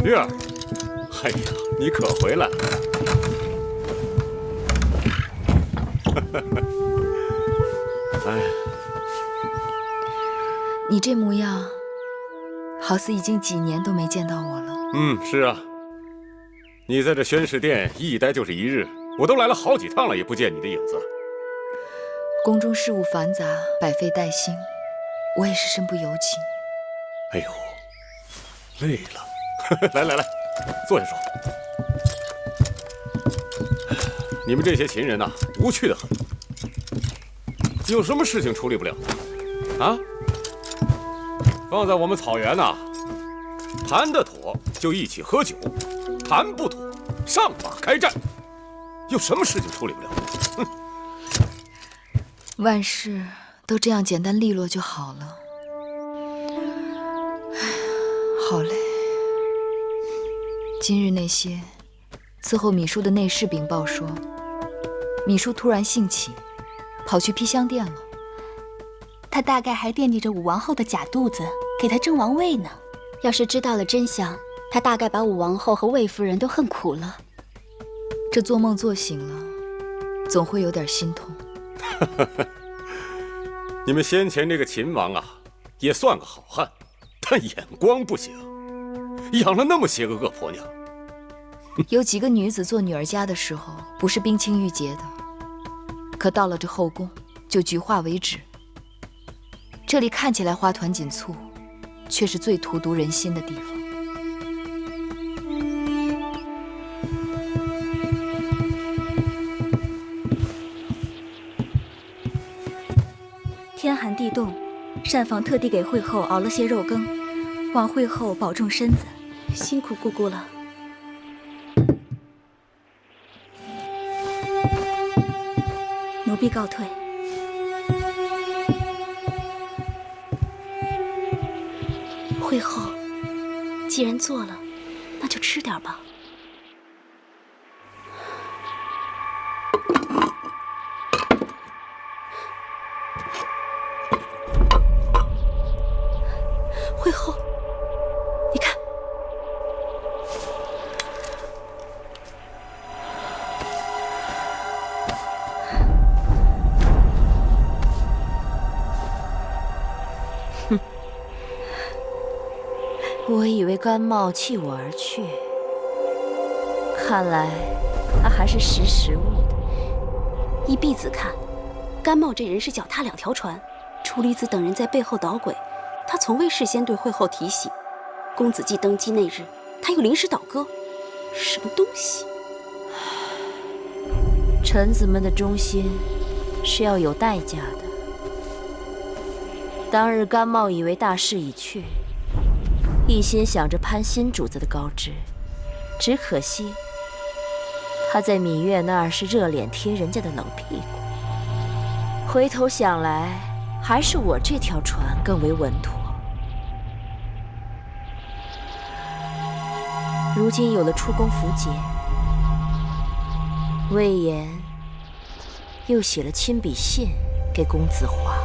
月儿，哎呀，你可回来了！哎，你这模样，好似已经几年都没见到我了。是啊，你在这宣室殿一待就是1日，我都来了好几趟了，也不见你的影子。宫中事务繁杂，百废待兴，我也是身不由己。哎呦，累了，来来来，坐下说。你们这些秦人呐，无趣的很。有什么事情处理不了？啊？放在我们草原呐，谈得妥就一起喝酒，谈不妥上马开战。有什么事情处理不了？哼！万事都这样简单利落就好了。好累。今日那些伺候米叔的内侍禀报说，米叔突然兴起，跑去披香殿了。他大概还惦记着武王后的假肚子，给他争王位呢。要是知道了真相，他大概把武王后和魏夫人都恨苦了。这做梦做醒了，总会有点心痛。你们先前这个秦王啊，也算个好汉，但眼光不行，养了那么些个恶婆娘。有几个女子做女儿家的时候，不是冰清玉洁的，可到了这后宫，就菊化为止。这里看起来花团锦簇，却是最荼毒人心的地方。天寒地冻，膳房特地给惠后熬了些肉羹，望惠后保重身子，辛苦姑姑了。奴婢告退。惠后，既然做了，那就吃点吧。惠后，你看，哼，我以为甘茂弃我而去，看来他还是识时务的。依婢子看，甘茂这人是脚踏两条船，楚离子等人在背后捣鬼。他从未事先对惠后提醒，公子季登基那日，他又临时倒戈，什么东西？臣子们的忠心是要有代价的。当日甘茂以为大势已去，一心想着攀新主子的高枝，只可惜他在芈月那儿是热脸贴人家的冷屁股。回头想来，还是我这条船更为稳妥。如今有了出宫符节，魏延又写了亲笔信给公子华，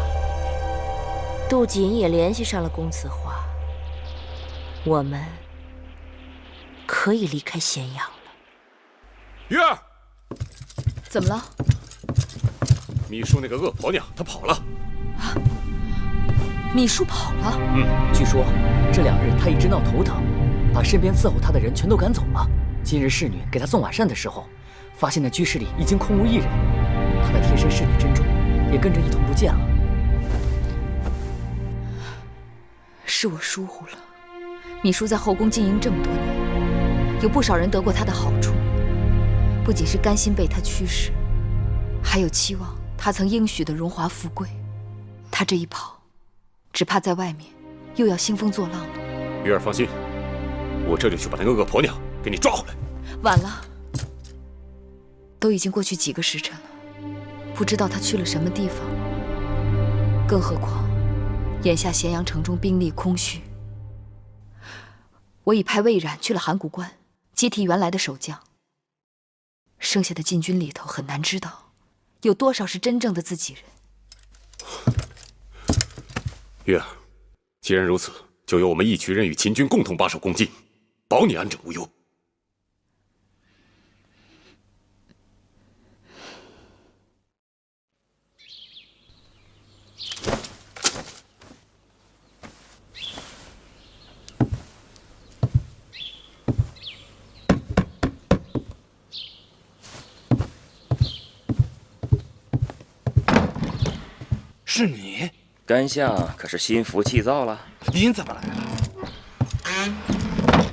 杜瑾也联系上了公子华，我们可以离开咸阳了。月儿，怎么了？秘书那个恶婆娘，她跑了。秘书跑了？据说这2日她一直闹头疼，把身边伺候她的人全都赶走了。今日侍女给她送晚膳的时候，发现那居室里已经空无一人，她的贴身侍女珍重也跟着一同不见了。是我疏忽了。秘书在后宫经营这么多年，有不少人得过她的好处，不仅是甘心被她驱使，还有期望她曾应许的荣华富贵。她这一跑，只怕在外面又要兴风作浪了。月儿放心，我这就去把那个恶婆娘给你抓回来。晚了，都已经过去几个时辰了，不知道她去了什么地方。更何况，眼下咸阳城中兵力空虚，我已派魏冉去了函谷关，接替原来的守将。剩下的禁军里头，很难知道有多少是真正的自己人。月儿，既然如此，就由我们一群人与秦军共同把守攻进，保你安枕无忧。是你？干相可是心浮气躁了。您怎么来了？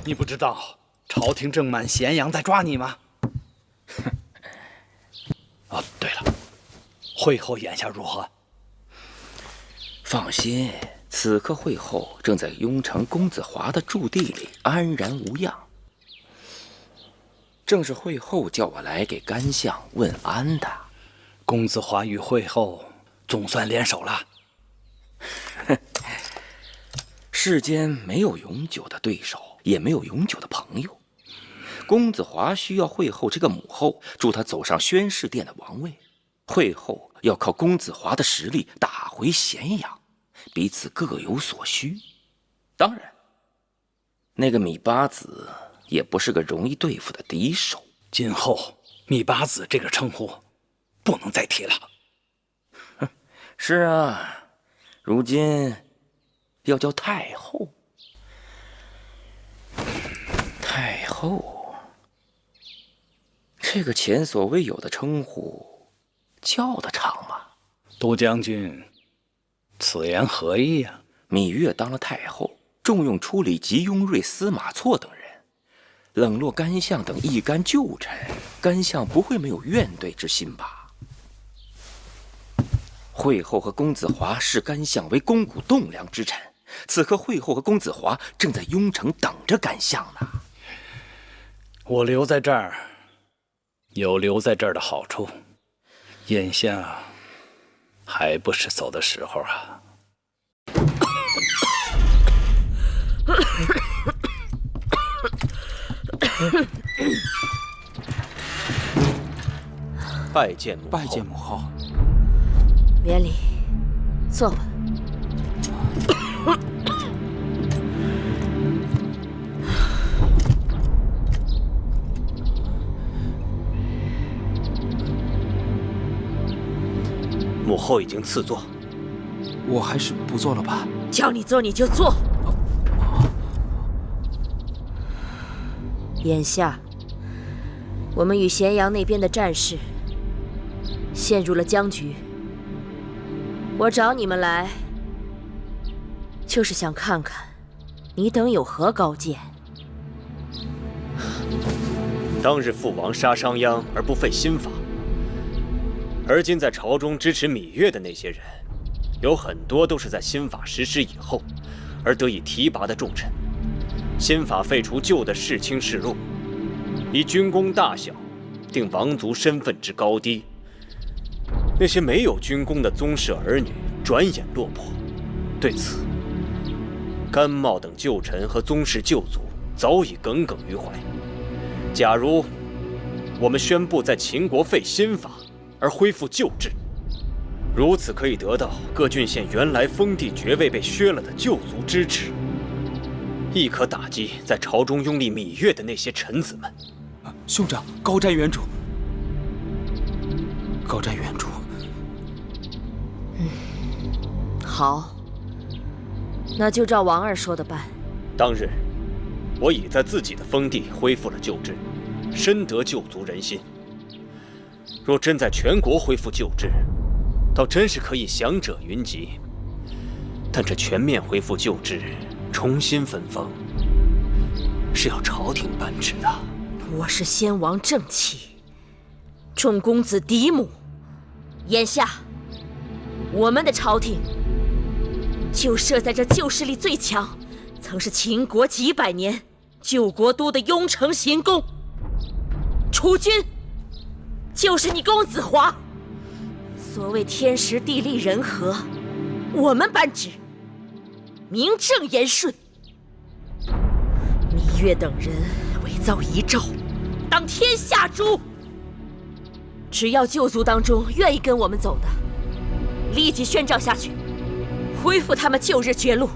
你不知道朝廷正满咸阳在抓你吗？哦，对了，惠后眼下如何？放心，此刻惠后正在雍城公子华的驻地里安然无恙。正是惠后叫我来给干相问安的。公子华与惠后总算联手了。世间没有永久的对手，也没有永久的朋友。公子华需要惠后这个母后助他走上宣示殿的王位，惠后要靠公子华的实力打回咸阳，彼此各有所需。当然，那个芈八子也不是个容易对付的敌手。今后芈八子这个称呼不能再提了。是啊，如今要叫太后。太后，这个前所未有的称呼，叫得长吗？都将军，此言何意呀？芈月当了太后，重用处理吉雍瑞、司马错等人，冷落干相等一干旧臣，干相不会没有怨怼之心吧？惠后和公子华视干相为肱骨栋梁之臣，此刻惠后和公子华正在雍城等着干相呢。我留在这儿，有留在这儿的好处，眼下还不是走的时候啊。拜见母后。拜见母后。免礼，坐吧。母后已经赐座，我还是不做了吧。叫你做你就做。眼下，我们与咸阳那边的战事陷入了僵局。我找你们来，就是想看看你等有何高见。当日父王杀商鞅而不废新法，而今在朝中支持芈月的那些人，有很多都是在新法实施以后而得以提拔的重臣。新法废除旧的世卿世禄，以军功大小定王族身份之高低。那些没有军功的宗室儿女转眼落魄，对此，甘茂等旧臣和宗室旧族早已耿耿于怀。假如我们宣布在秦国废新法，而恢复旧制，如此可以得到各郡县原来封地爵位被削了的旧族支持，亦可打击在朝中拥立芈月的那些臣子们。兄长，高瞻远瞩。高瞻远瞩。好，那就照王二说的办。当日，我已在自己的封地恢复了旧制，深得旧族人心。若真在全国恢复旧制，倒真是可以享者云集。但这全面恢复旧制，重新分封，是要朝廷颁旨的。我是先王正妻，众公子嫡母。眼下，我们的朝廷就设在这旧势力最强，曾是秦国几百年救国都的雍城行宫。储君就是你公子华。所谓天时地利人和，我们颁旨，名正言顺。芈月等人伪造遗诏，当天下诛。只要旧族当中愿意跟我们走的，立即宣召下去，恢复他们旧日爵禄，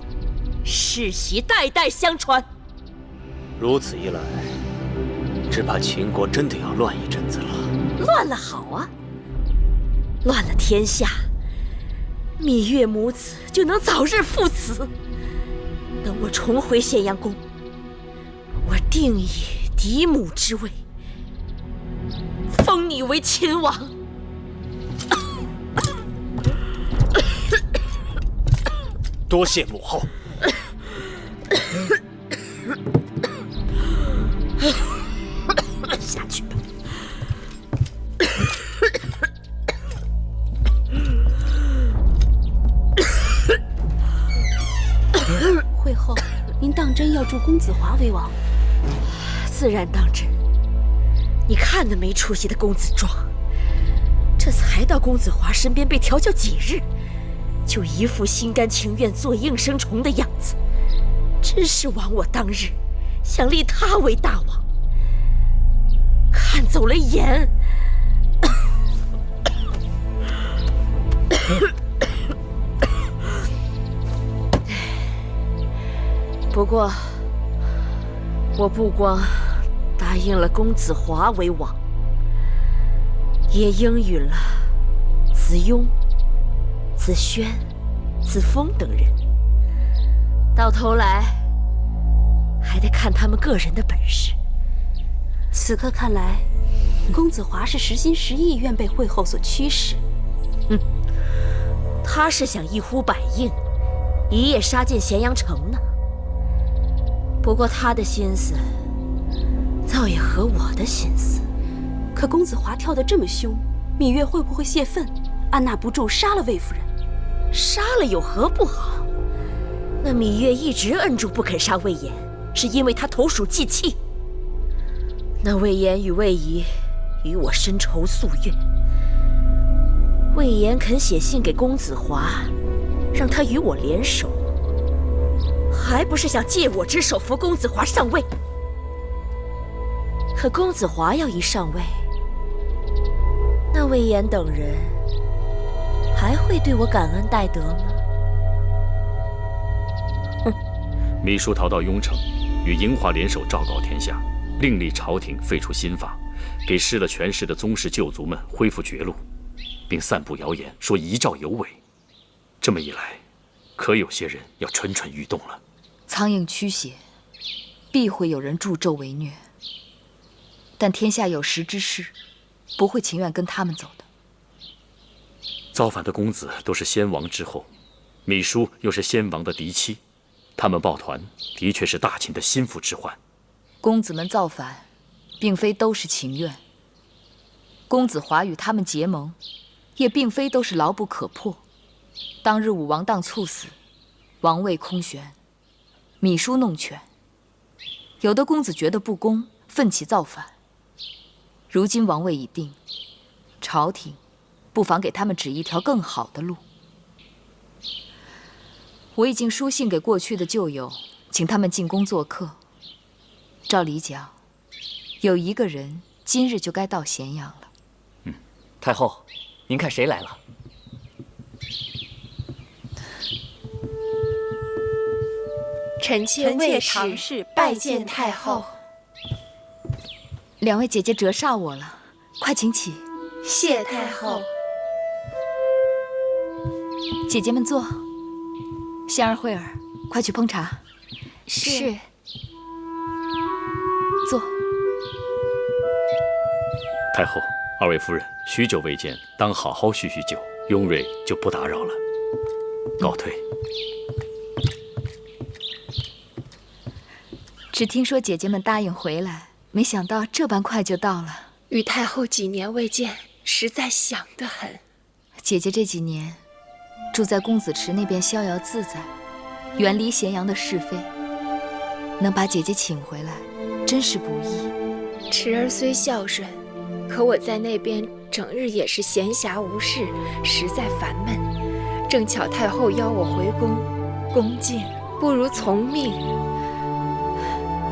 世袭代代相传。如此一来，只怕秦国真的要乱一阵子了。乱了好啊，乱了天下，芈月母子就能早日父慈。等我重回咸阳宫，我定以嫡母之位封你为秦王。多谢母后。下去吧。会后，您当真要助公子华为王？自然当真。你看那没出息的公子壮，这才到公子华身边被调教几日，就一副心甘情愿做应声虫的样子，真是枉我当日想立他为大王，看走了眼。不过，我不光答应了公子华为王，也应允了子雍、子轩、子峰等人。到头来，还得看他们个人的本事。此刻看来，公子华是实心实意愿被会后所驱使。他是想一呼百应，一夜杀进咸阳城呢。不过他的心思，倒也合我的心思。可公子华跳得这么凶，芈月会不会泄愤，按捺不住杀了魏夫人？杀了有何不好？那芈月一直摁住不肯杀魏延，是因为他投鼠忌器。那魏延与魏仪与我深仇夙怨，魏延肯写信给公子华，让他与我联手，还不是想借我之手扶公子华上位？可公子华要一上位，那魏延等人还会对我感恩戴德吗？芈姝逃到雍城，与嬴华联手昭告天下，另立朝廷废除新法，给失了权势的宗室旧族们恢复爵禄，并散布谣言说遗诏有违。这么一来，可有些人要蠢蠢欲动了。苍蝇驱邪，必会有人助纣为虐。但天下有识之士，不会情愿跟他们走的。造反的公子都是先王之后，芈姝又是先王的嫡妻，他们抱团，的确是大秦的心腹之患。公子们造反，并非都是情愿。公子华与他们结盟，也并非都是牢不可破。当日武王当猝死，王位空悬，芈姝弄权，有的公子觉得不公，奋起造反。如今王位已定，朝廷不妨给他们指一条更好的路。我已经书信给过去的旧友，请他们进宫做客。照理讲，有一个人今日就该到咸阳了。太后，您看谁来了？臣妾魏唐氏拜见太后。两位姐姐折煞我了，快请起。谢太后。姐姐们坐。仙儿、慧儿，快去烹茶。是。坐。太后，二位夫人许久未见，当好好叙叙旧。雍瑞就不打扰了，告退。只听说姐姐们答应回来，没想到这般快就到了。与太后几年未见，实在想得很。姐姐这几年住在公子池那边逍遥自在，远离咸阳的是非，能把姐姐请回来，真是不易。池儿虽孝顺，可我在那边整日也是闲暇无事，实在烦闷。正巧太后邀我回宫，恭敬不如从命。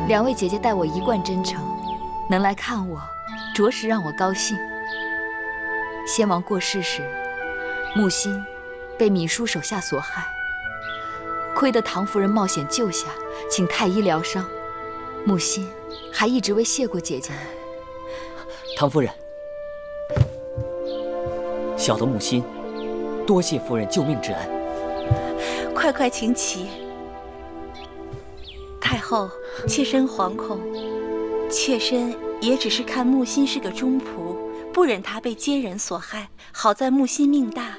两位姐姐待我一贯真诚，能来看我，着实让我高兴。先王过世时，木心被芈姝手下所害，亏得唐夫人冒险救下，请太医疗伤。木心还一直未谢过姐姐呢。唐夫人，小的木心，多谢夫人救命之恩。快快请起。太后，妾身惶恐，妾身也只是看木心是个忠仆，不忍他被奸人所害。好在木心命大，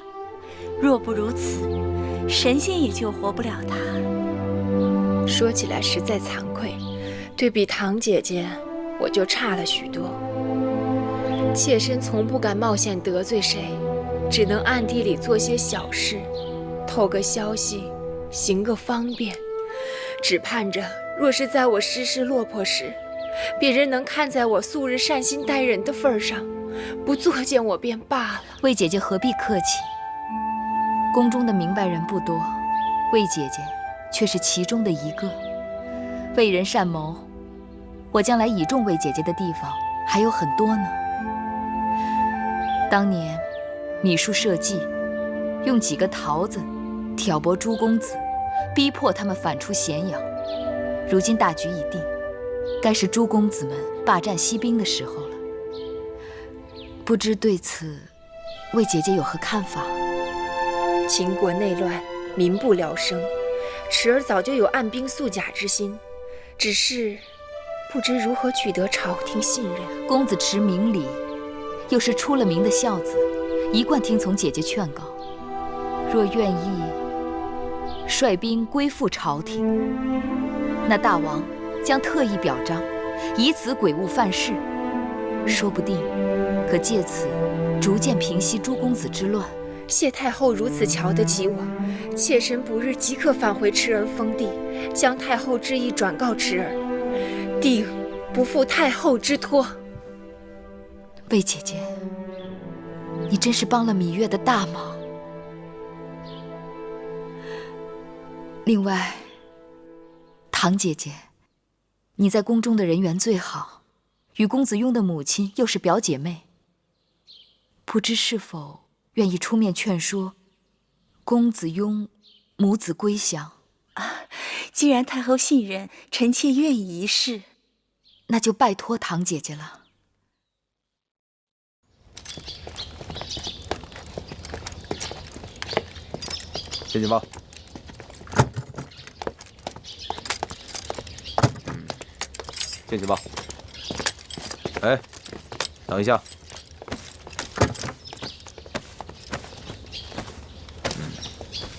若不如此，神仙也救活不了他。说起来实在惭愧，对比堂姐姐，我就差了许多。妾身从不敢冒险得罪谁，只能暗地里做些小事，透个消息，行个方便，只盼着若是在我失势落魄时，别人能看在我素日善心待人的份上，不作践我便罢了。魏姐姐何必客气？宫中的明白人不多，魏姐姐却是其中的一个。为人善谋，我将来倚重魏姐姐的地方还有很多呢。当年米树设计，用几个桃子挑拨诸公子，逼迫他们反出咸阳。如今大局已定，该是诸公子们霸占西滨的时候了。不知对此，魏姐姐有何看法？秦国内乱，民不聊生，池儿早就有按兵肃甲之心，只是不知如何取得朝廷信任。公子池明理，又是出了名的孝子，一贯听从姐姐劝告。若愿意率兵归附朝廷，那大王将特意表彰，以此鬼物犯事，说不定可借此逐渐平息诸公子之乱。谢太后如此瞧得起我，妾身不日即刻返回池儿封地，将太后之意转告池儿，定不负太后之托。魏姐姐，你真是帮了芈月的大忙。另外，唐姐姐，你在宫中的人缘最好，与公子雍的母亲又是表姐妹，不知是否愿意出面劝说公子雍母子归降？既然太后信任，臣妾愿意一试。那就拜托唐姐姐了。先进报。先进报。哎，等一下。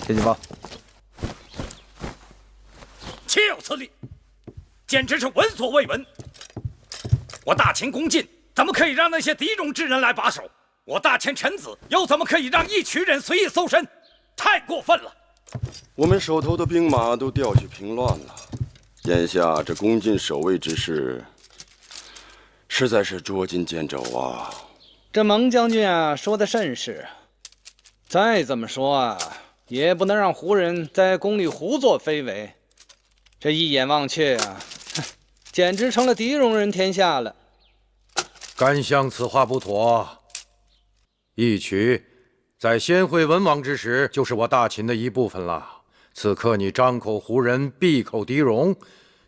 先进报。岂有此理！简直是闻所未闻。我大秦宫禁，怎么可以让那些敌戎之人来把守？我大秦臣子又怎么可以让一群人随意搜身？太过分了！我们手头的兵马都调去平乱了，眼下这宫禁守卫之事，实在是捉襟见肘啊！这蒙将军啊，说的甚是。再怎么说啊，也不能让胡人在宫里胡作非为。这一眼望去啊，简直成了狄戎人天下了。甘相此话不妥。义渠在先惠文王之时，就是我大秦的一部分了。此刻你张口胡人，闭口狄戎，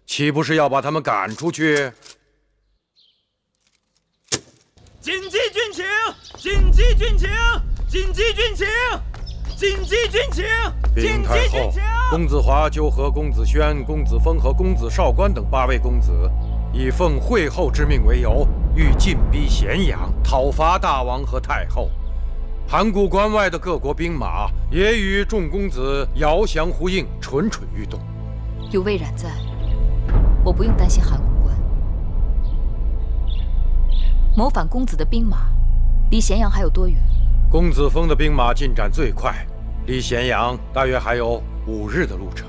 岂不是要把他们赶出去？紧急军情！紧急军情！紧急军情！紧急军情！禀太后，公子华就和公子轩、公子峰和公子少官等8位公子，以奉惠后之命为由，欲进逼咸阳，讨伐大王和太后。函谷关外的各国兵马也与众公子遥降呼应，蠢蠢欲动。有魏冉在，我不用担心函谷关。谋反公子的兵马离咸阳还有多远？公子峰的兵马进展最快，离咸阳大约还有5日的路程。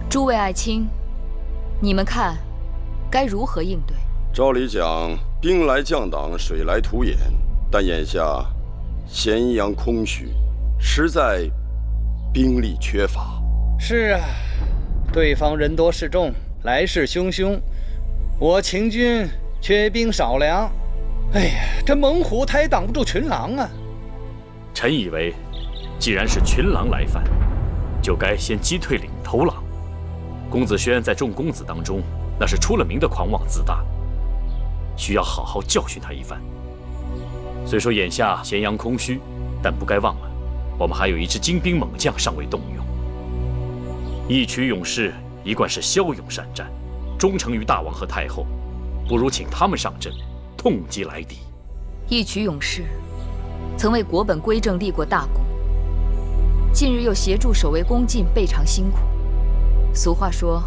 诸位爱卿，你们看该如何应对？照理讲，兵来将挡，水来土掩，但眼下咸阳空虚，实在兵力缺乏。是啊，对方人多势众，来势汹汹，我秦军缺兵少粮。哎呀，这猛虎它也挡不住群狼啊！臣以为，既然是群狼来犯，就该先击退领头狼。公子轩在众公子当中，那是出了名的狂妄自大，需要好好教训他一番。虽说眼下咸阳空虚，但不该忘了，我们还有一支精兵猛将尚未动用。义渠勇士一贯是骁勇善战，忠诚于大王和太后，不如请他们上阵，痛击来敌。义渠勇士曾为国本归正立过大功，近日又协助守卫宫禁，备尝辛苦。俗话说，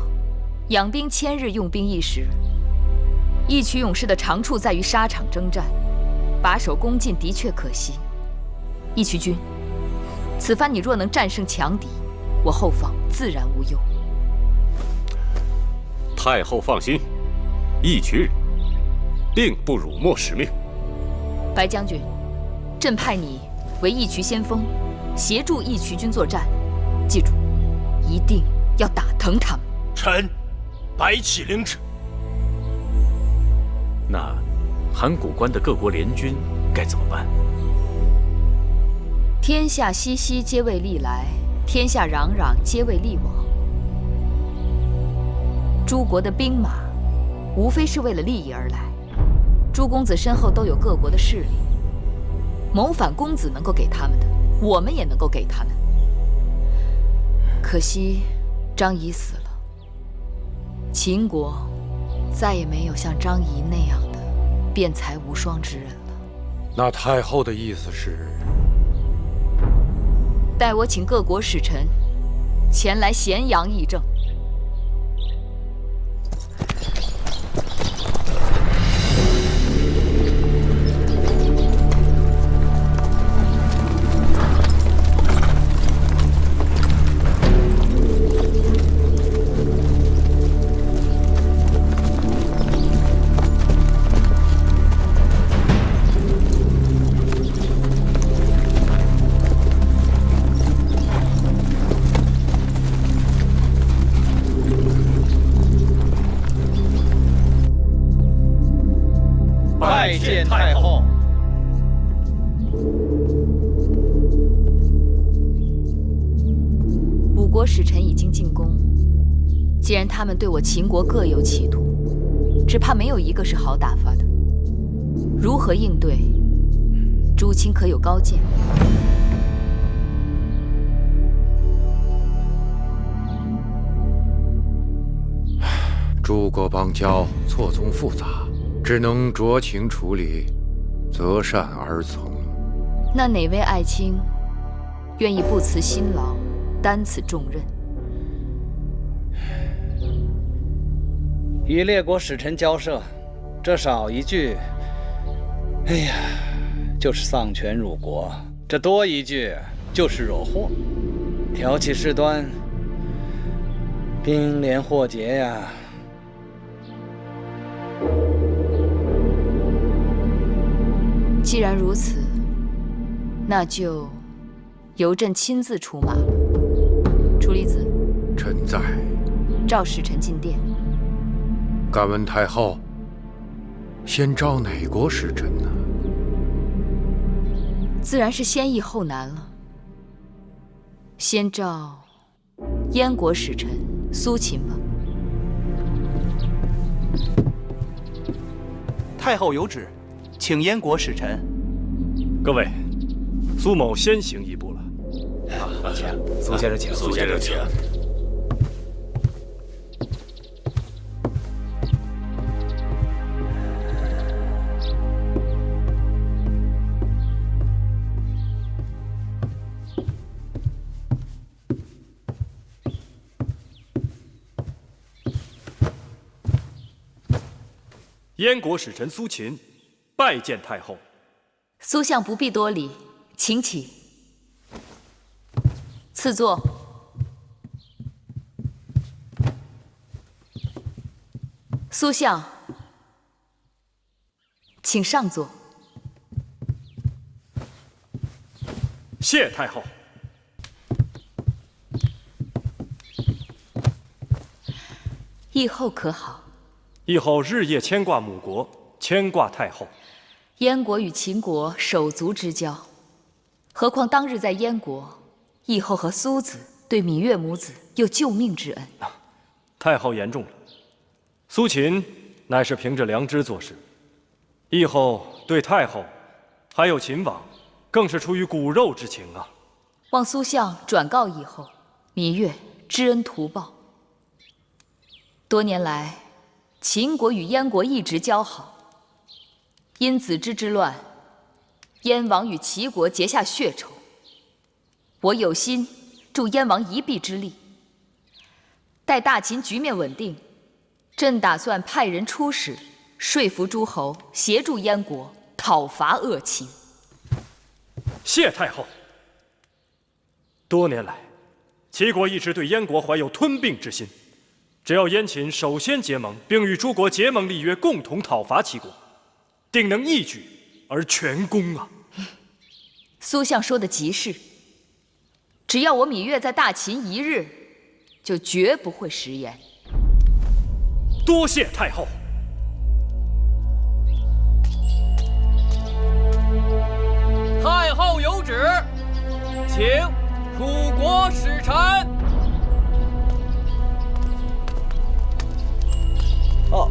养兵千日，用兵一时。义渠勇士的长处在于沙场征战，把守宫禁的确可惜。义渠君，此番你若能战胜强敌，我后方自然无忧。太后放心，义渠人定不辱没使命。白将军，朕派你为义渠先锋，协助义渠军作战。记住，一定要打疼他们。臣白起领旨。那函谷关的各国联军该怎么办？天下熙熙，皆为利来；天下攘攘，皆为利往。诸国的兵马，无非是为了利益而来。诸公子身后都有各国的势力，谋反公子能够给他们的，我们也能够给他们。可惜张仪死了，秦国再也没有像张仪那样的辩才无双之人了。那太后的意思是？待我请各国使臣前来咸阳议政。拜见太后。五国使臣已经进宫，既然他们对我秦国各有企图，只怕没有一个是好打发的。如何应对？诸卿可有高见？诸国邦交错综复杂，只能酌情处理，择善而从。那哪位爱卿愿意不辞辛劳，担此重任？与列国使臣交涉，这少一句，哎呀，就是丧权辱国；这多一句，就是惹祸，挑起事端，兵连祸结呀。既然如此，那就由朕亲自出马了。楚离子，臣在。召使臣进殿。敢问太后，先召哪国使臣呢？自然是先易后难了。先召燕国使臣苏秦吧。太后有旨，请燕国使臣。各位，苏某先行一步了。请苏先生请，苏先生请。燕国使臣苏秦拜见太后。苏相不必多礼，请起。赐座。苏相，请上座。谢太后。议后可好？议后日夜牵挂母国，牵挂太后。燕国与秦国手足之交，何况当日在燕国，议后和苏子对芈月母子有救命之恩。太后言重了。苏秦乃是凭着良知做事，议后对太后还有秦王，更是出于骨肉之情啊。望苏相转告议后，芈月知恩图报。多年来，秦国与燕国一直交好，因子之之乱，燕王与齐国结下血仇，我有心助燕王一臂之力。待大秦局面稳定，朕打算派人出使，说服诸侯协助燕国讨伐恶秦。谢太后。多年来，齐国一直对燕国怀有吞并之心。只要燕秦首先结盟，并与诸国结盟立约，共同讨伐齐国，定能一举而全功啊！苏相说的极是。只要我芈月在大秦一日，就绝不会食言。多谢太后。太后有旨，请楚国使臣。哦，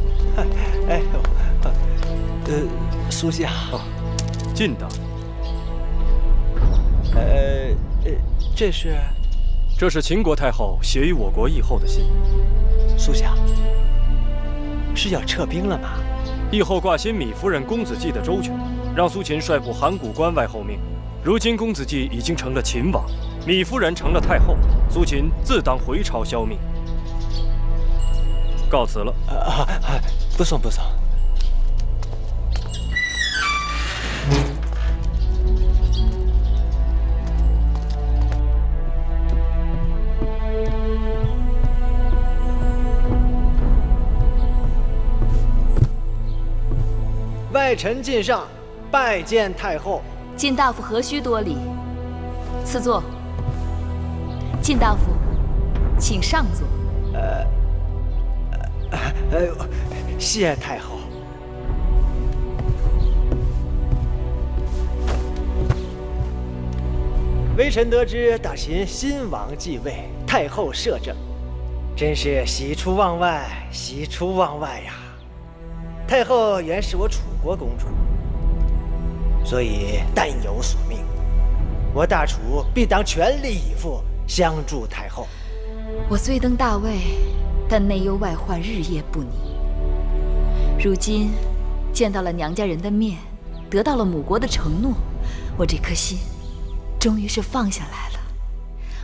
哎呦，苏相，晋大夫，这是秦国太后写于我国议后的信。苏相，是要撤兵了吗？议后挂心芈夫人公子季的周全，让苏秦率部函谷关外候命。如今公子季已经成了秦王，芈夫人成了太后，苏秦自当回朝消灭。告辞了。不送不送。外臣晋上，拜见太后。晋大夫何须多礼，赐座。晋大夫，请上座。谢太后。微臣得知大秦新王继位，太后摄政，真是喜出望外，喜出望外呀！太后原是我楚国公主，所以但有所命，我大楚必当全力以赴相助太后。我虽登大位，但内忧外患日夜不宁。如今见到了娘家人的面，得到了母国的承诺，我这颗心终于是放下来了。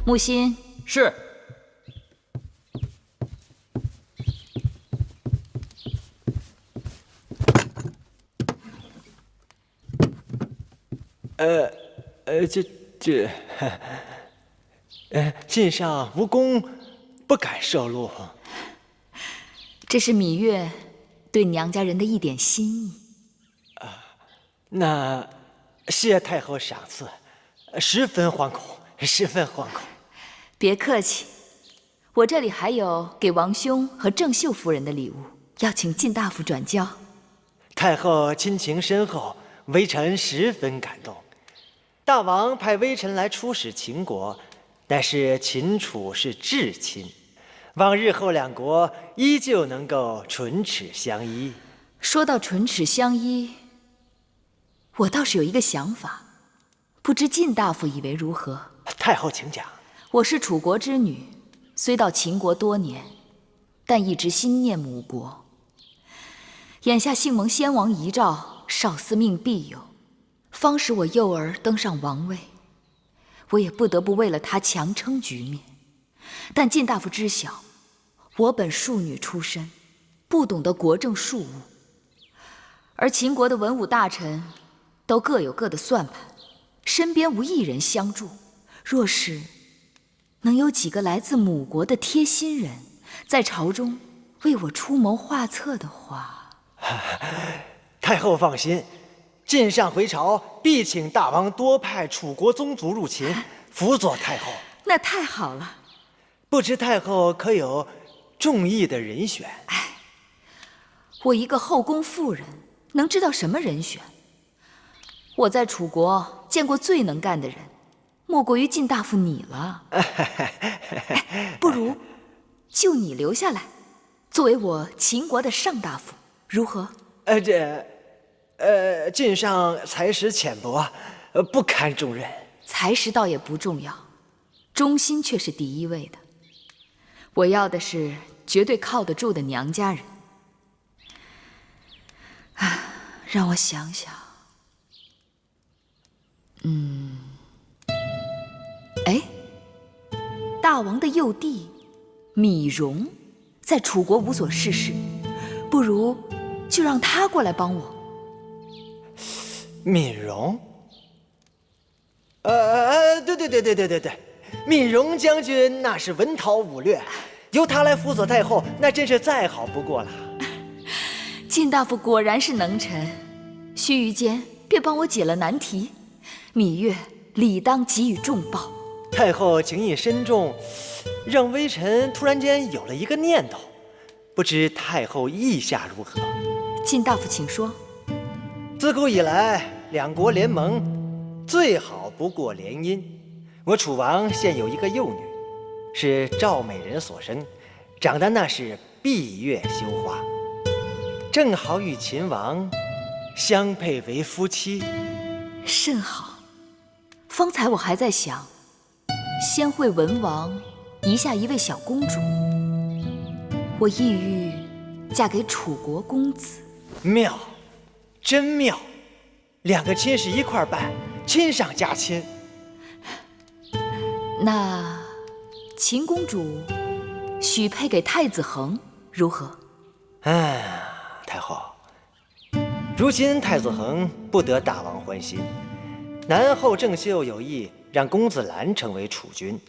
木心是。晋上无功，不敢受禄。这是芈月对娘家人的一点心意。那谢太后赏赐，十分惶恐，十分惶恐。别客气，我这里还有给王兄和郑秀夫人的礼物，要请晋大夫转交。太后亲情深厚，微臣十分感动。大王派微臣来出使秦国，但是秦楚是至亲，望日后两国依旧能够唇齿相依。说到唇齿相依，我倒是有一个想法，不知晋大夫以为如何？太后请讲。我是楚国之女，虽到秦国多年，但一直心念母国。眼下幸蒙先王遗诏，少司命必有，方使我幼儿登上王位，我也不得不为了他强撑局面。但晋大夫知晓，我本庶女出身，不懂得国政庶务，而秦国的文武大臣都各有各的算盘，身边无一人相助。若是能有几个来自母国的贴心人，在朝中为我出谋划策的话，太后放心，晋上回朝必请大王多派楚国宗族入秦，辅佐太后。那太好了。不知太后可有中意的人选？我一个后宫妇人，能知道什么人选？我在楚国见过最能干的人，莫过于晋大夫你了。不如就你留下来，作为我秦国的上大夫，如何？晋上才识浅薄，不堪重任。才识倒也不重要，忠心却是第一位的。我要的是绝对靠得住的娘家人。让我想想。哎，大王的幼弟米荣在楚国无所事事，不如就让他过来帮我。闵荣？对，闵荣将军那是文韬武略，由他来辅佐太后，那真是再好不过了。晋大夫果然是能臣，须臾间便帮我解了难题，芈月理当给予重报。太后情义深重，让微臣突然间有了一个念头，不知太后意下如何？晋大夫请说。自古以来，两国联盟最好不过联姻。我楚王现有一个幼女，是赵美人所生，长得那是闭月羞花，正好与秦王相配为夫妻。甚好。方才我还在想，先会文王遗下一位小公主，我意欲嫁给楚国公子。妙，真妙，两个亲事一块办，亲上加亲。那秦公主许配给太子恒如何？太后，如今太子恒不得大王欢心，南后郑袖有意让公子兰成为储君。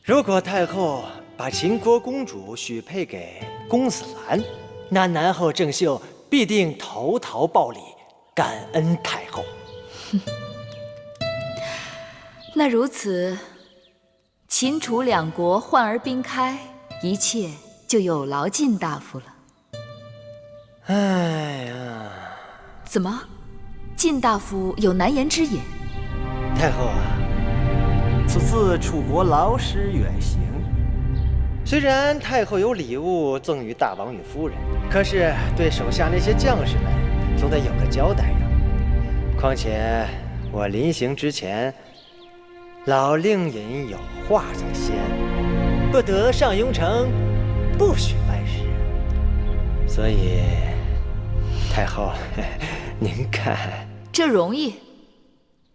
如果太后把秦国公主许配给公子兰，那南后郑袖必定投桃报李，感恩太后。那如此，秦楚两国患而宾开，一切就有劳晋大夫了。哎呀，怎么，晋大夫有难言之隐？太后啊，此次楚国劳师远行，虽然太后有礼物赠予大王与夫人，可是对手下那些将士们总得有个交代呀。况且我临行之前，老令尹有话在先，不得上庸城，不许办事。所以，太后，您看，这容易。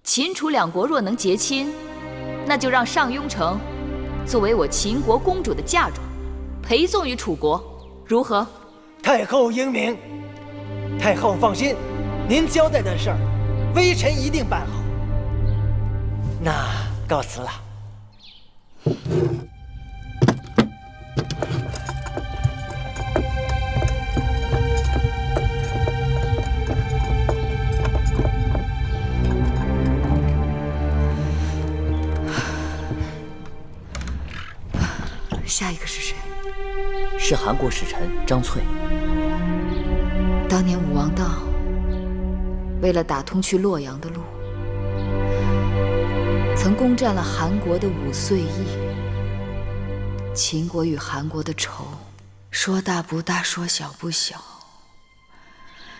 秦楚两国若能结亲，那就让上庸城作为我秦国公主的嫁妆，陪送于楚国，如何？太后英明。太后放心，您交代的事儿，微臣一定办好。那告辞了。下一个是谁？是韩国使臣张翠。当年武王道为了打通去洛阳的路，曾攻占了韩国的5岁邑。秦国与韩国的仇，说大不大，说小不小。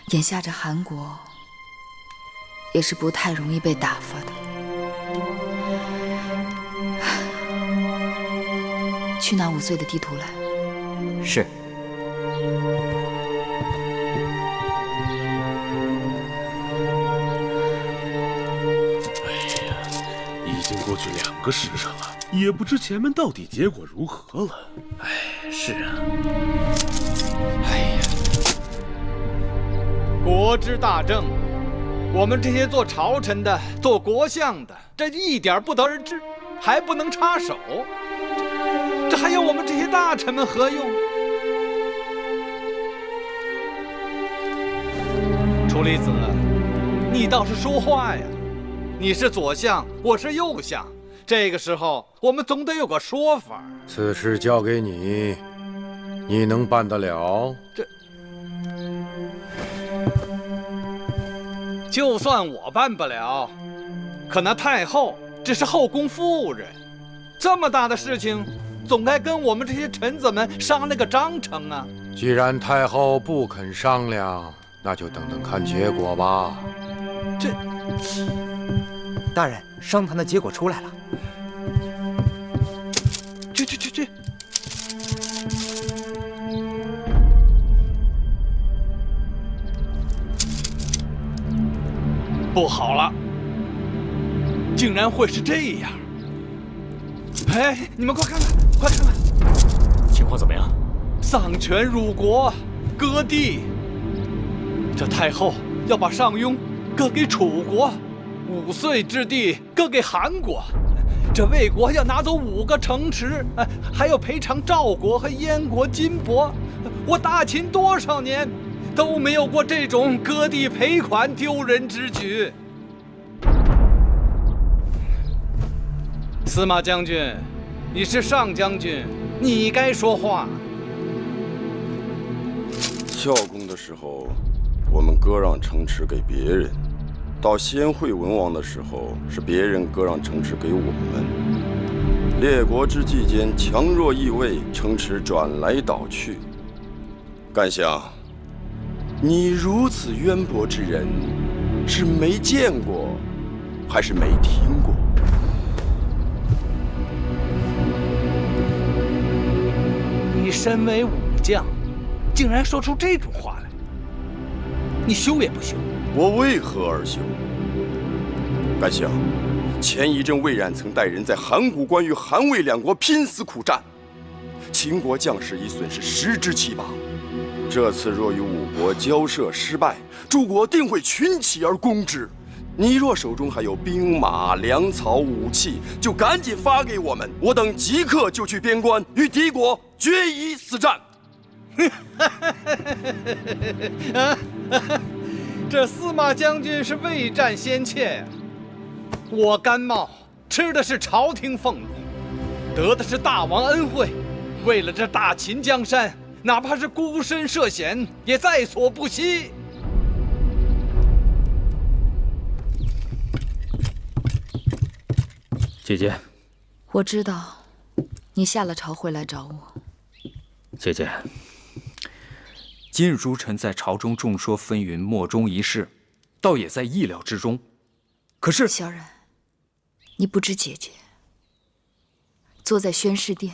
眼下这韩国也是不太容易被打发的。去拿5岁的地图来。是。已经过去2个时辰了，也不知前面到底结果如何了。是啊。国之大政，我们这些做朝臣的、做国相的，这一点不得而知，还不能插手。这还有我们这些大臣们何用？楚离子，你倒是说话呀！你是左相，我是右相，这个时候我们总得有个说法。此事交给你，你能办得了？就算我办不了，可那太后只是后宫妇人，这么大的事情，总该跟我们这些臣子们商量个章程啊！既然太后不肯商量，那就等等看结果吧。大人，商谈的结果出来了。去！不好了！竟然会是这样！哎，你们快看看，快看看，情况怎么样？丧权辱国，割地。这太后要把上庸割给楚国，5岁之地割给韩国。这魏国要拿走5个城池，还要赔偿赵国和燕国金帛。我大秦多少年都没有过这种割地赔款丢人之举。司马将军，你是上将军，你该说话。孝公的时候，我们割让城池给别人；到先惠文王的时候，是别人割让城池给我们。列国之际间，强弱易位，城池转来倒去。干相，你如此渊博之人，是没见过，还是没听过？你身为武将，竟然说出这种话来，你羞也不羞？我为何而羞？干相，前一阵魏冉曾带人在函谷关与韩魏2国拼死苦战，秦国将士已损失10之7八。这次若与5国交涉失败，诸国定会群起而攻之。你若手中还有兵马、粮草、武器，就赶紧发给我们，我等即刻就去边关与敌国决一死战。这司马将军是未战先怯呀！我甘茂吃的是朝廷俸禄，得的是大王恩惠，为了这大秦江山，哪怕是孤身涉险，也在所不惜。姐姐，我知道，你下了朝会来找我。姐姐，今日诸臣在朝中众说纷纭，莫衷一是，倒也在意料之中。可是，小冉，你不知姐姐坐在宣誓殿，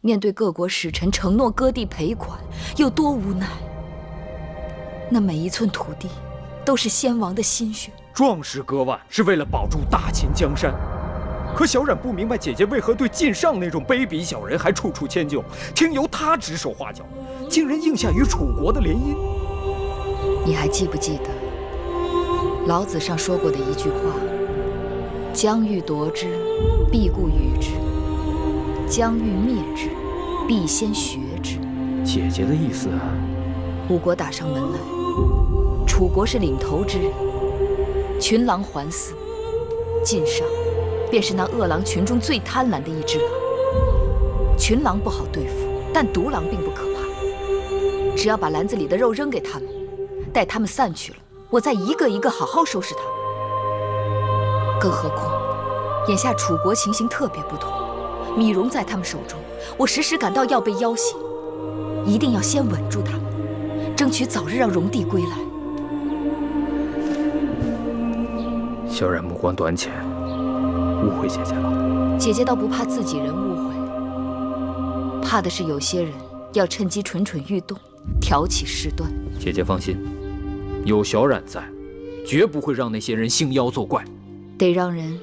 面对各国使臣承诺割地赔款，有多无奈。那每一寸土地，都是先王的心血。壮士割腕是为了保住大秦江山。可小冉不明白姐姐为何对晋上那种卑鄙小人还处处迁就，听由他指手画脚，竟然应下与楚国的联姻。你还记不记得老子上说过的一句话：将欲夺之，必固与之；将欲灭之，必先学之。姐姐的意思啊？5国打上门来，楚国是领头之人，群狼环伺，晋上便是那恶狼群中最贪婪的一只狼。群狼不好对付，但独狼并不可怕。只要把篮子里的肉扔给他们，待他们散去了，我再一个一个好好收拾他们。更何况，眼下楚国情形特别不同，米荣在他们手中，我时时感到要被要挟，一定要先稳住他们，争取早日让荣帝归来。小冉目光短浅，误会姐姐了。姐姐倒不怕自己人误会，怕的是有些人要趁机蠢蠢欲动，挑起事端。姐姐放心，有小冉在，绝不会让那些人兴妖作怪。得让人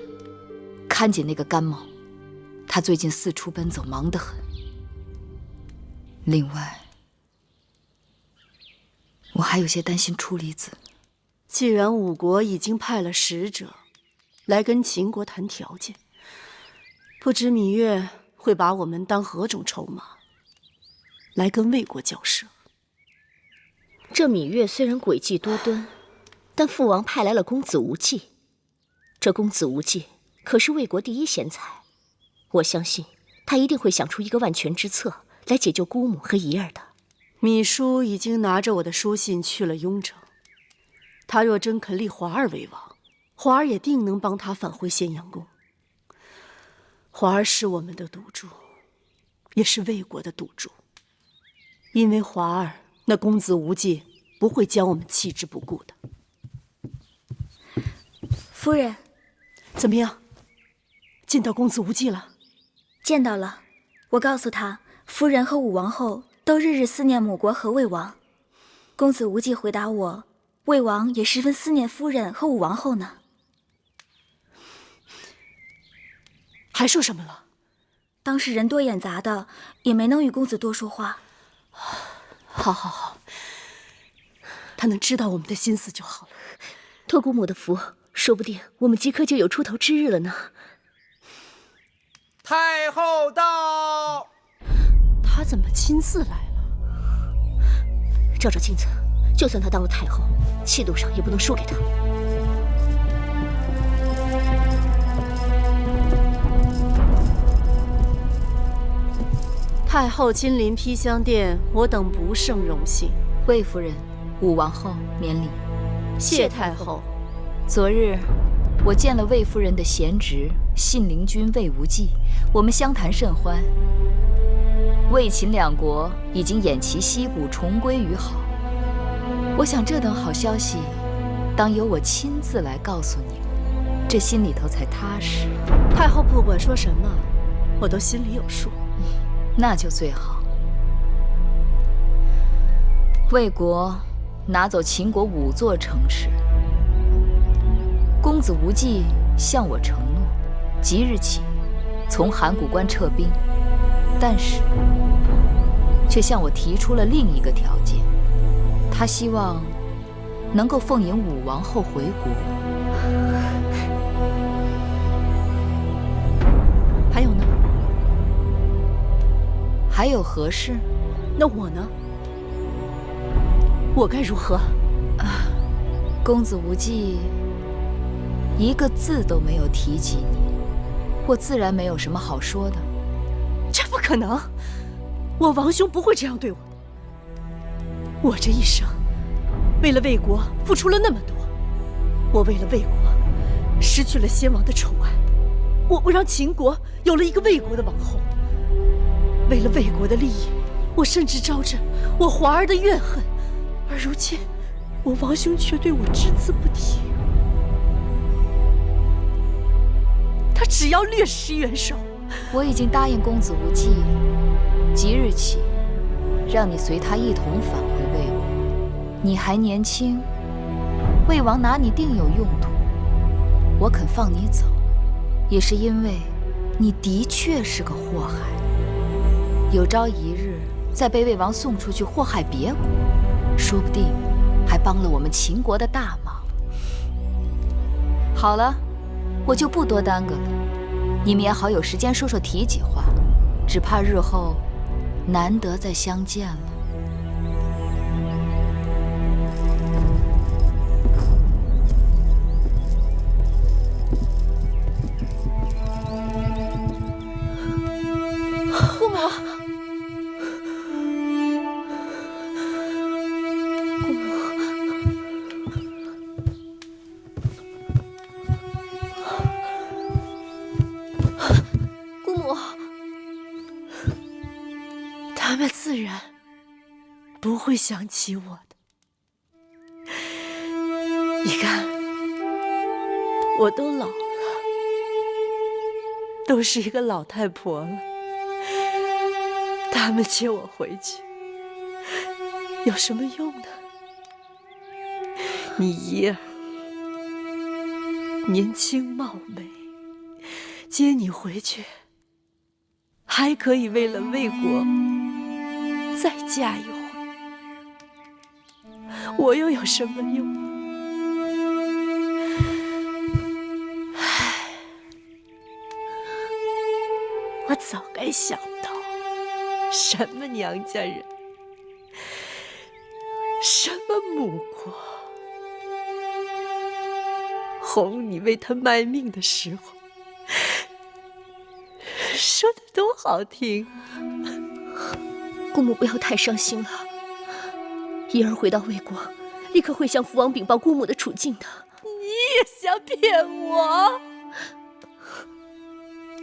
看紧那个甘茂，他最近四处奔走，忙得很。另外，我还有些担心处离子。既然5国已经派了使者来跟秦国谈条件，不知芈月会把我们当何种筹码来跟魏国交涉？这芈月虽然诡计多端，但父王派来了公子无忌。这公子无忌可是魏国第一贤才，我相信他一定会想出一个万全之策来解救姑母和仪儿的。芈叔已经拿着我的书信去了雍城，他若真肯立华儿为王，华儿也定能帮他返回咸阳宫。华儿是我们的赌注，也是魏国的赌注，因为华儿那公子无忌不会将我们弃之不顾的。夫人，怎么样？见到公子无忌了？见到了。我告诉他，夫人和武王后都日日思念母国和魏王。公子无忌回答我，魏王也十分思念夫人和武王后呢。还说什么了？当时人多眼杂的，也没能与公子多说话。好，他能知道我们的心思就好了。托姑母的福，说不定我们即刻就有出头之日了呢。太后到。他怎么亲自来了？照照镜子，就算她当了太后，气度上也不能输给她。太后亲临披香殿，我等不胜荣幸。魏夫人、武王后免礼。谢太后。昨日我见了魏夫人的贤侄信陵君魏无忌，我们相谈甚欢。魏秦两国已经偃旗息鼓，重归于好。我想这等好消息，当由我亲自来告诉你们，这心里头才踏实。太后不管说什么，我都心里有数。那就最好。魏国拿走秦国5座城池，公子无忌向我承诺，即日起从函谷关撤兵，但是却向我提出了另一个条件，他希望能够奉迎武王后回国。还有呢？还有何事？那我呢？我该如何？公子无忌一个字都没有提及你，我自然没有什么好说的。这不可能，我王兄不会这样对我的。我这一生为了魏国付出了那么多，我为了魏国失去了先王的宠爱，我让秦国有了一个魏国的王后。为了魏国的利益，我甚至招着我华儿的怨恨，而如今我王兄却对我只字不提。他只要略施援手。我已经答应公子无忌，即日起让你随他一同返回魏国。你还年轻，魏王拿你定有用途。我肯放你走，也是因为你的确是个祸害。有朝一日再被魏王送出去祸害别国，说不定还帮了我们秦国的大忙。好了，我就不多耽搁了，你们也好有时间说说体己话，只怕日后难得再相见了。姑母，姑母，他们自然不会想起我的。你看，我都老了，都是一个老太婆了。他们接我回去，有什么用呢？你姨儿年轻貌美，接你回去，还可以为了魏国再嫁一回。我又有什么用呢？唉，我早该想到。什么娘家人，什么母国，哄你为他卖命的时候，说的多好听。姑母不要太伤心了，怡儿回到魏国，立刻会向父王禀报姑母的处境的。你也想骗我？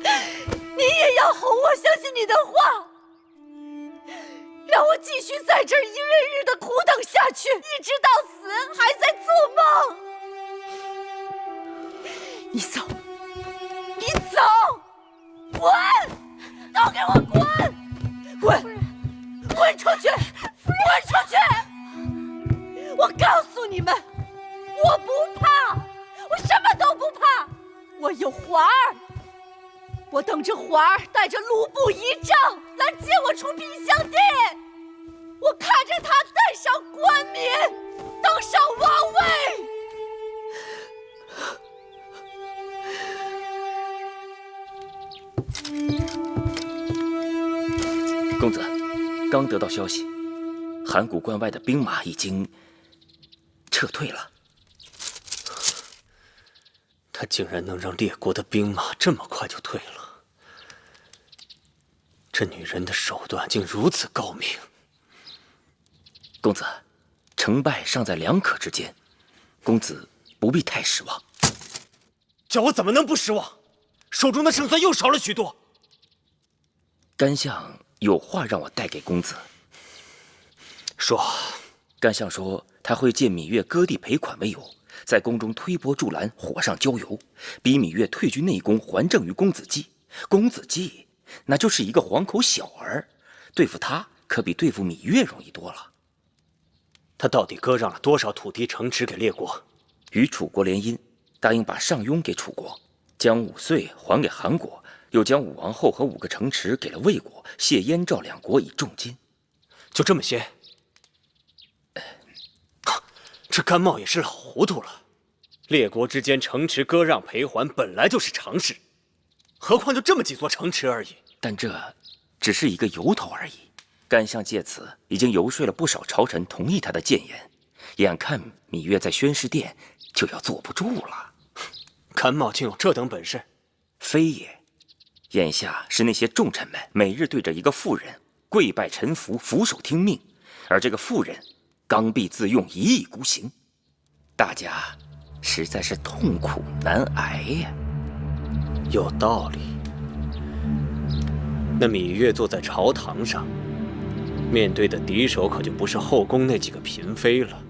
你也要哄我相信你的话？让我继续在这儿一日日的苦等下去，一直到死还在做梦。你走，你走，滚！都给我滚！滚！滚出去！滚出去！我告诉你们，我不怕，我什么都不怕，我有华儿。我等着环儿带着卢布仪仗来接我出冰箱地，我看着他戴上冠冕，登上王位。公子，刚得到消息，函谷关外的兵马已经撤退了。他竟然能让列国的兵马这么快就退了，这女人的手段竟如此高明。公子，成败尚在两可之间，公子不必太失望。叫我怎么能不失望？手中的胜算又少了许多。干相有话让我带给公子。说。干相说他会借芈月割地赔款为由，在宫中推波助澜，火上浇油，逼芈月退居内宫，还政于公子季。公子季那就是一个黄口小儿，对付他可比对付芈月容易多了。他到底割让了多少土地城池给列国？与楚国联姻，答应把上庸给楚国，将5岁还给韩国，又将武王后和5个城池给了魏国，谢燕赵2国以重金。就这么些？这甘茂也是老糊涂了。列国之间城池割让赔还本来就是常事，何况就这么几座城池而已。但这只是一个由头而已。干相借此已经游说了不少朝臣同意他的谏言，眼看芈月在宣誓殿就要坐不住了。甘茂竟有这等本事？非也，眼下是那些重臣们每日对着一个妇人跪拜臣服，俯首听命，而这个妇人刚愎自用，一意孤行，大家实在是痛苦难挨呀。有道理。那芈月坐在朝堂上，面对的敌手可就不是后宫那几个嫔妃了，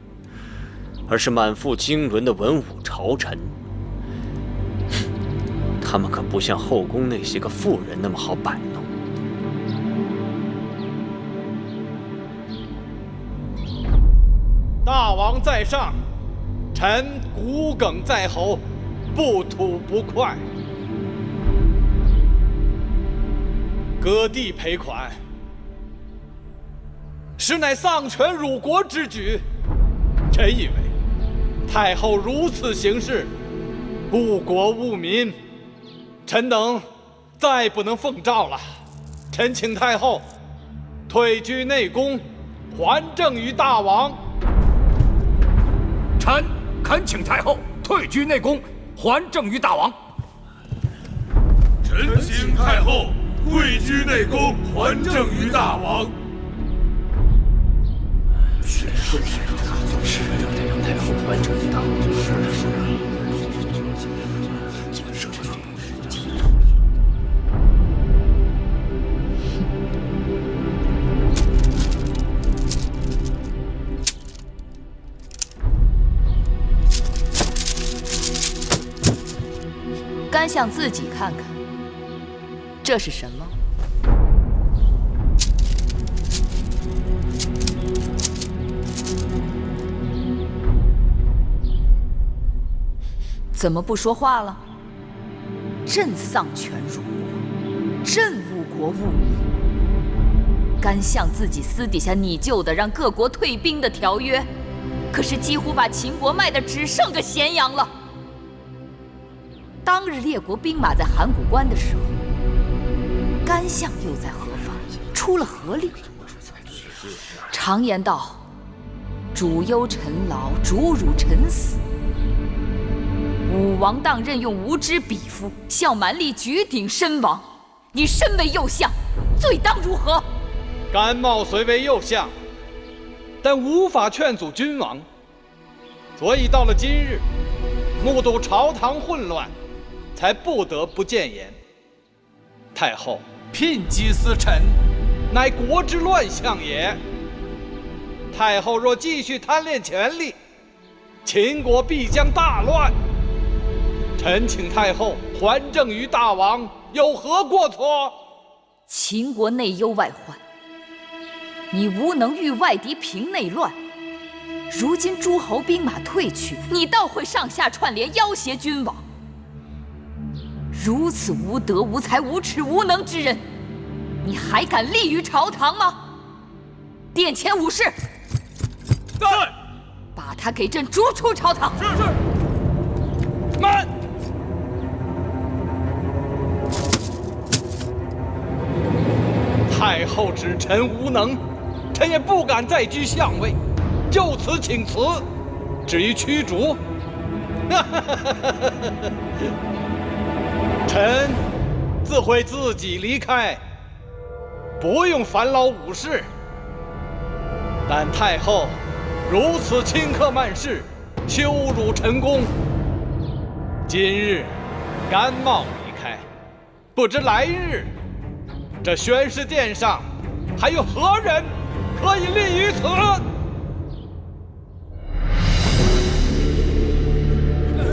而是满腹经纶的文武朝臣。他们可不像后宫那些个妇人那么好摆弄。大王在上，臣骨鲠在喉，不吐不快。割地赔款，实乃丧权辱国之举。臣以为，太后如此行事，误国误民，臣等再不能奉诏了。臣请太后退居内宫，还政于大王。臣恳请太后退居内宫，还政于大王。臣请太后退居内宫，还政于大王。是让太后还政于大王。干相自己看看，这是什么？怎么不说话了？朕丧权辱国，朕误国误民。干相自己私底下拟就的让各国退兵的条约，可是几乎把秦国卖的只剩个咸阳了。当日列国兵马在函谷关的时候，干相又在何方？出了何力？常言道：“主忧臣劳，主辱臣死。”武王当任用无知鄙夫，向蛮力举鼎身亡。你身为右相，罪当如何？甘茂虽为右相，但无法劝阻君王，所以到了今日，目睹朝堂混乱，才不得不谏言。太后聘击私臣，乃国之乱象也。太后若继续贪恋权力，秦国必将大乱。臣请太后还政于大王，有何过错？秦国内忧外患，你无能御外敌平内乱。如今诸侯兵马退去，你倒会上下串联要挟君王。如此无德无才无耻无能之人，你还敢立于朝堂吗？殿前武士，在，把他给朕逐出朝堂。是。慢！太后指臣无能，臣也不敢再居相位，就此请辞。至于驱逐，臣自会自己离开，不用烦劳武士。但太后如此顷刻慢事，羞辱臣功。今日甘冒离开，不知来日这宣誓殿上还有何人可以立于此？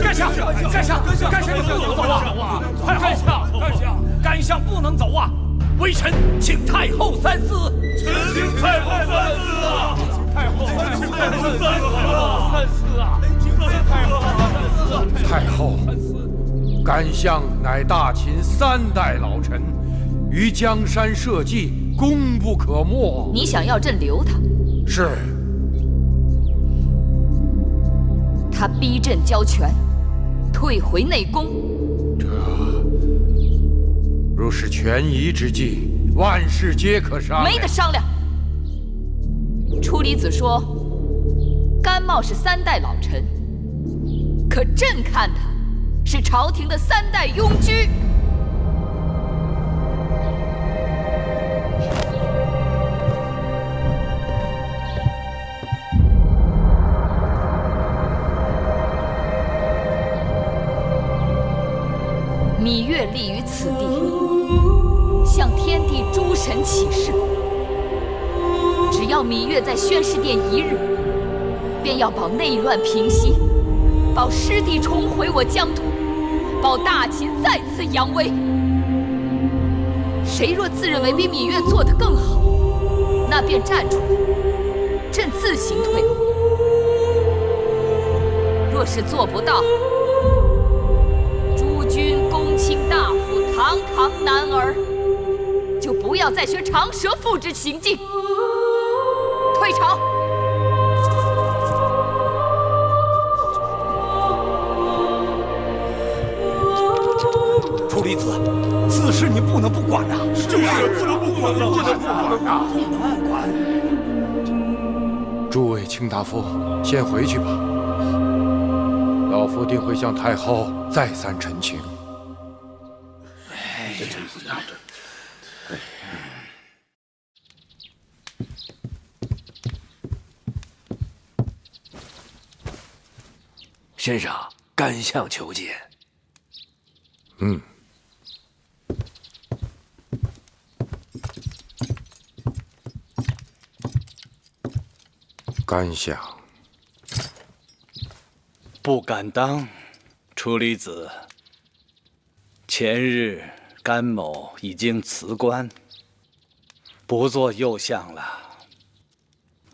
干相，干相，干相，你不能走啊！太后，干相不能走啊！微臣请太后三思。臣请太后三思啊！太后，请太后三思啊！太后，甘相乃大秦3代老臣，于江山社稷，功不可没。你想要朕留他？是。他逼朕交权，退回内宫。若是权宜之计，万事皆可商量。没得商量。初离子说，甘茂是3代老臣，可朕看他是朝廷的3代庸居。芈月立于此地，向天地诸神起誓，只要芈月在宣誓殿1日，便要保内乱平息，保师弟重回我疆土，保大秦再次扬威。谁若自认为比芈月做得更好，那便站出来，朕自行退后。若是做不到，诸君公卿大夫堂堂男儿，就不要再学长舌妇之行径，退朝。初离子，此事你不能不管呐！就是不能不管呐！不能不管。诸位卿大夫，先回去吧。老夫定会向太后再三陈情。这真是啊！先生，甘相求见。甘相不敢当，初离子。前日甘某已经辞官，不做右相了，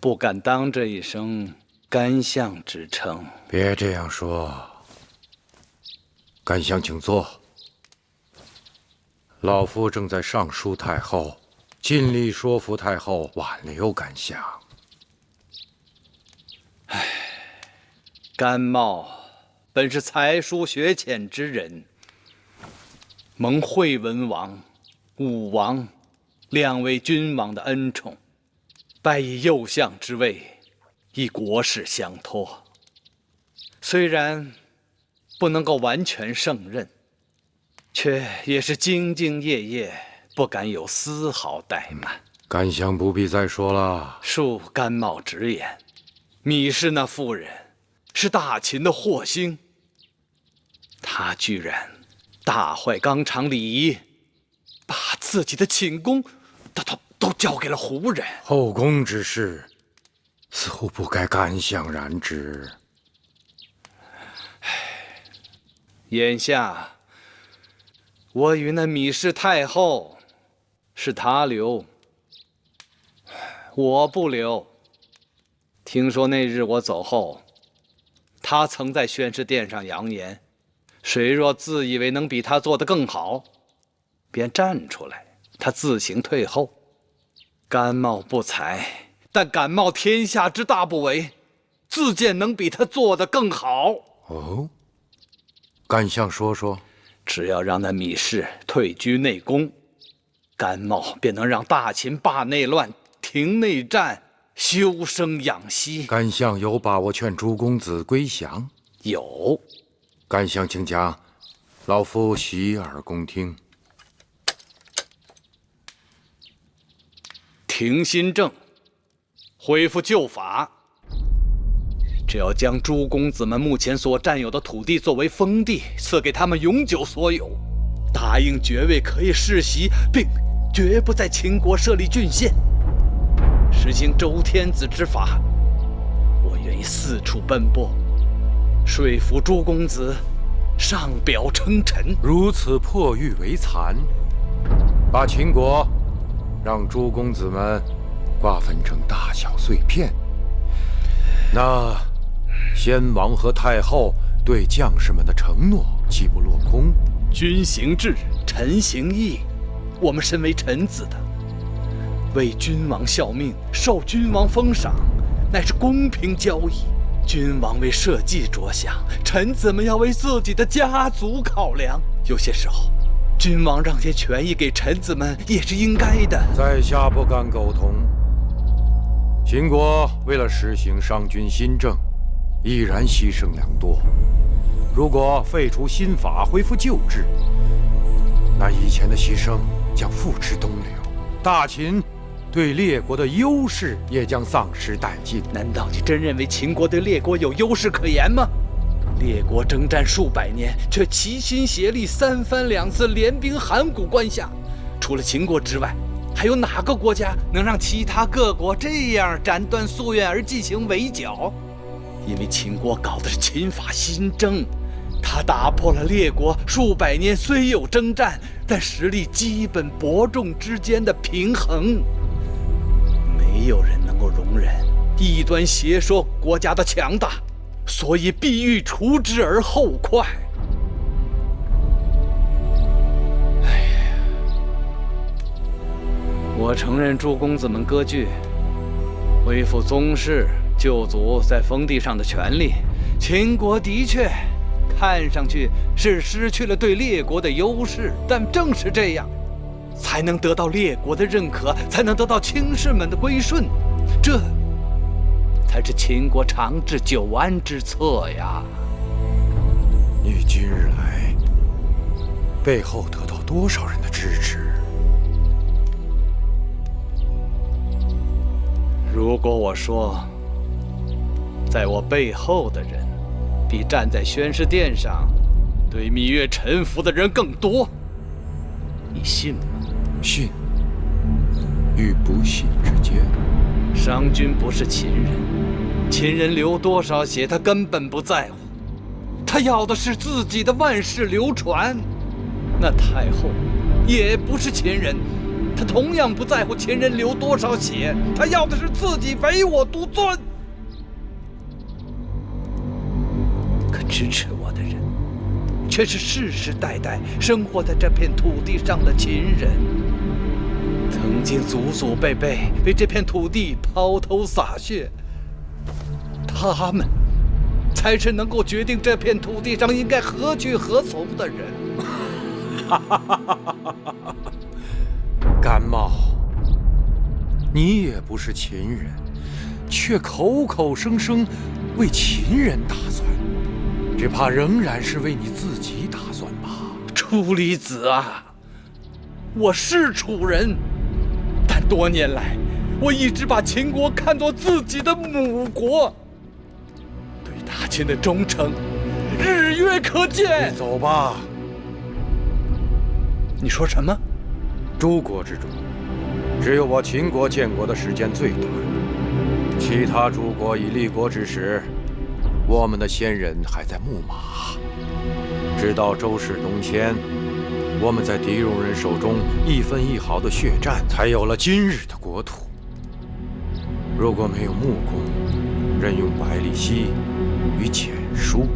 不敢当这一声甘相之称。别这样说。甘相请坐。老夫正在上书太后，尽力说服太后挽留甘相。甘茂本是才疏学浅之人，蒙惠文王、武王2位君王的恩宠，拜以右相之位，与国事相托。虽然不能够完全胜任，却也是兢兢业业，不敢有丝毫怠慢。甘相不必再说了。恕甘茂直言，芈氏那妇人是大秦的祸星，她居然大坏纲常礼仪，把自己的寝宫都交给了胡人。后宫之事，似乎不该甘相染指。眼下我与那芈氏太后，是她留，我不留。听说那日我走后，她曾在宣誓殿上扬言，谁若自以为能比他做得更好，便站出来，他自行退后。甘茂不才，但敢冒天下之大不韪，自荐能比他做得更好。哦，敢相说说。只要让那芈氏退居内宫，甘茂便能让大秦罢内乱，停内战，休生养息。甘相有把握劝诸公子归降？有。甘相请讲，老夫洗耳恭听。停新政，恢复旧法。只要将诸公子们目前所占有的土地作为封地，赐给他们永久所有，答应爵位可以世袭，并绝不在秦国设立郡县，实行周天子之法。我愿意四处奔波，说服诸公子上表称臣。如此破玉为残，把秦国让诸公子们瓜分成大小碎片，那先王和太后对将士们的承诺岂不落空？君行志，臣行义，我们身为臣子的，为君王效命，受君王封赏，乃是公平交易。君王为社稷着想，臣子们要为自己的家族考量。有些时候，君王让些权益给臣子们也是应该的。在下不敢苟同。秦国为了实行商君新政，毅然牺牲良多。如果废除新法，恢复旧制，那以前的牺牲将付之东流，大秦对列国的优势也将丧失殆尽。难道你真认为秦国对列国有优势可言吗？列国征战数百年，却齐心协力三番两次联兵函谷关下，除了秦国之外，还有哪个国家能让其他各国这样斩断夙愿而进行围剿？因为秦国搞的是秦法新政，他打破了列国数百年虽有征战，但实力基本伯仲之间的平衡。没有人能够容忍异端邪说国家的强大，所以必欲除之而后快。我承认诸公子们割据，恢复宗室旧族在封地上的权利。秦国的确看上去是失去了对列国的优势，但正是这样，才能得到列国的认可，才能得到卿士们的归顺。这才是秦国长治久安之策呀！你今日来，背后得到多少人的支持？如果我说，在我背后的人，比站在宣誓殿上对芈月臣服的人更多，你信吗？信与不信之间。商君不是秦人，秦人流多少血他根本不在乎，他要的是自己的万世流传。那太后也不是秦人，他同样不在乎秦人流多少血，他要的是自己唯我独尊。可支持我的人，却是世世代代生活在这片土地上的秦人，曾经祖祖辈辈为这片土地抛头洒血，他们才是能够决定这片土地上应该何去何从的人。甘茂，你也不是秦人，却口口声声为秦人打算，只怕仍然是为你自己打算吧。楚离子啊，我是楚人，但多年来，我一直把秦国看作自己的母国，对大秦的忠诚日月可见。你走吧。你说什么？诸国之中，只有我秦国建国的时间最短，其他诸国已立国之时，我们的先人还在牧马。直到周氏东迁，我们在狄戎人手中一分一毫的血战，才有了今日的国土。如果没有穆公任用百里奚与蹇叔，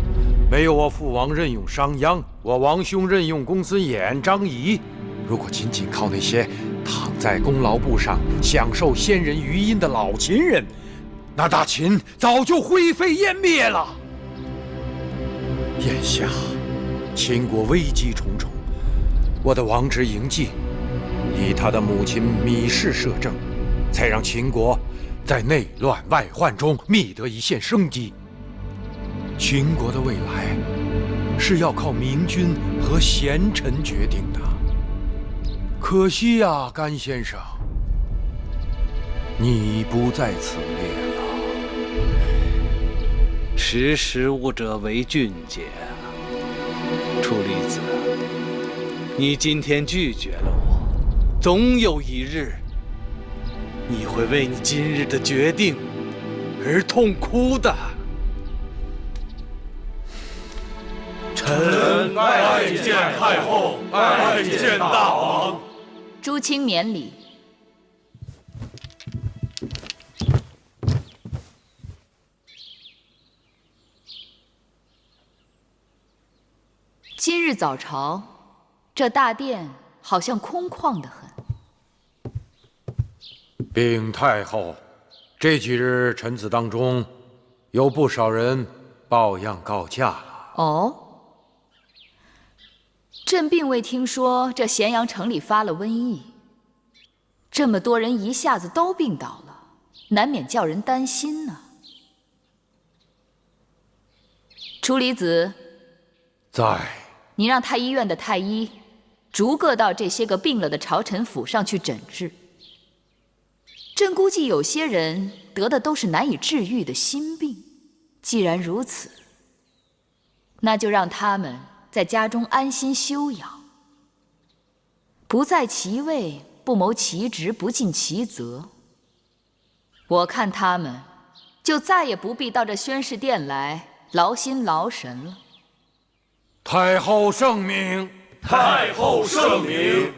没有我父王任用商鞅，我王兄任用公孙衍、张仪，如果仅仅靠那些躺在功劳簿上享受先人余荫的老秦人，那大秦早就灰飞烟灭了。眼下，秦国危机重重，我的王侄嬴稷以他的母亲芈氏摄政，才让秦国在内乱外患中觅得一线生机。秦国的未来是要靠明君和贤臣决定的。可惜呀，甘先生，你不在此列了。识时务者为俊杰。楚离子，你今天拒绝了我，总有一日，你会为你今日的决定而痛哭的。臣拜见太后，拜见大王。朱清免礼。今日早朝，这大殿好像空旷得很。禀太后，这几日臣子当中，有不少人抱恙告假了。哦。朕并未听说这咸阳城里发了瘟疫，这么多人一下子都病倒了，难免叫人担心呢。楚离子，在。你让太医院的太医逐个到这些个病了的朝臣府上去诊治。朕估计有些人得的都是难以治愈的心病，既然如此，那就让他们在家中安心休养，不在其位，不谋其职，不尽其责。我看他们就再也不必到这宣誓殿来劳心劳神了。太后圣明，太后圣明。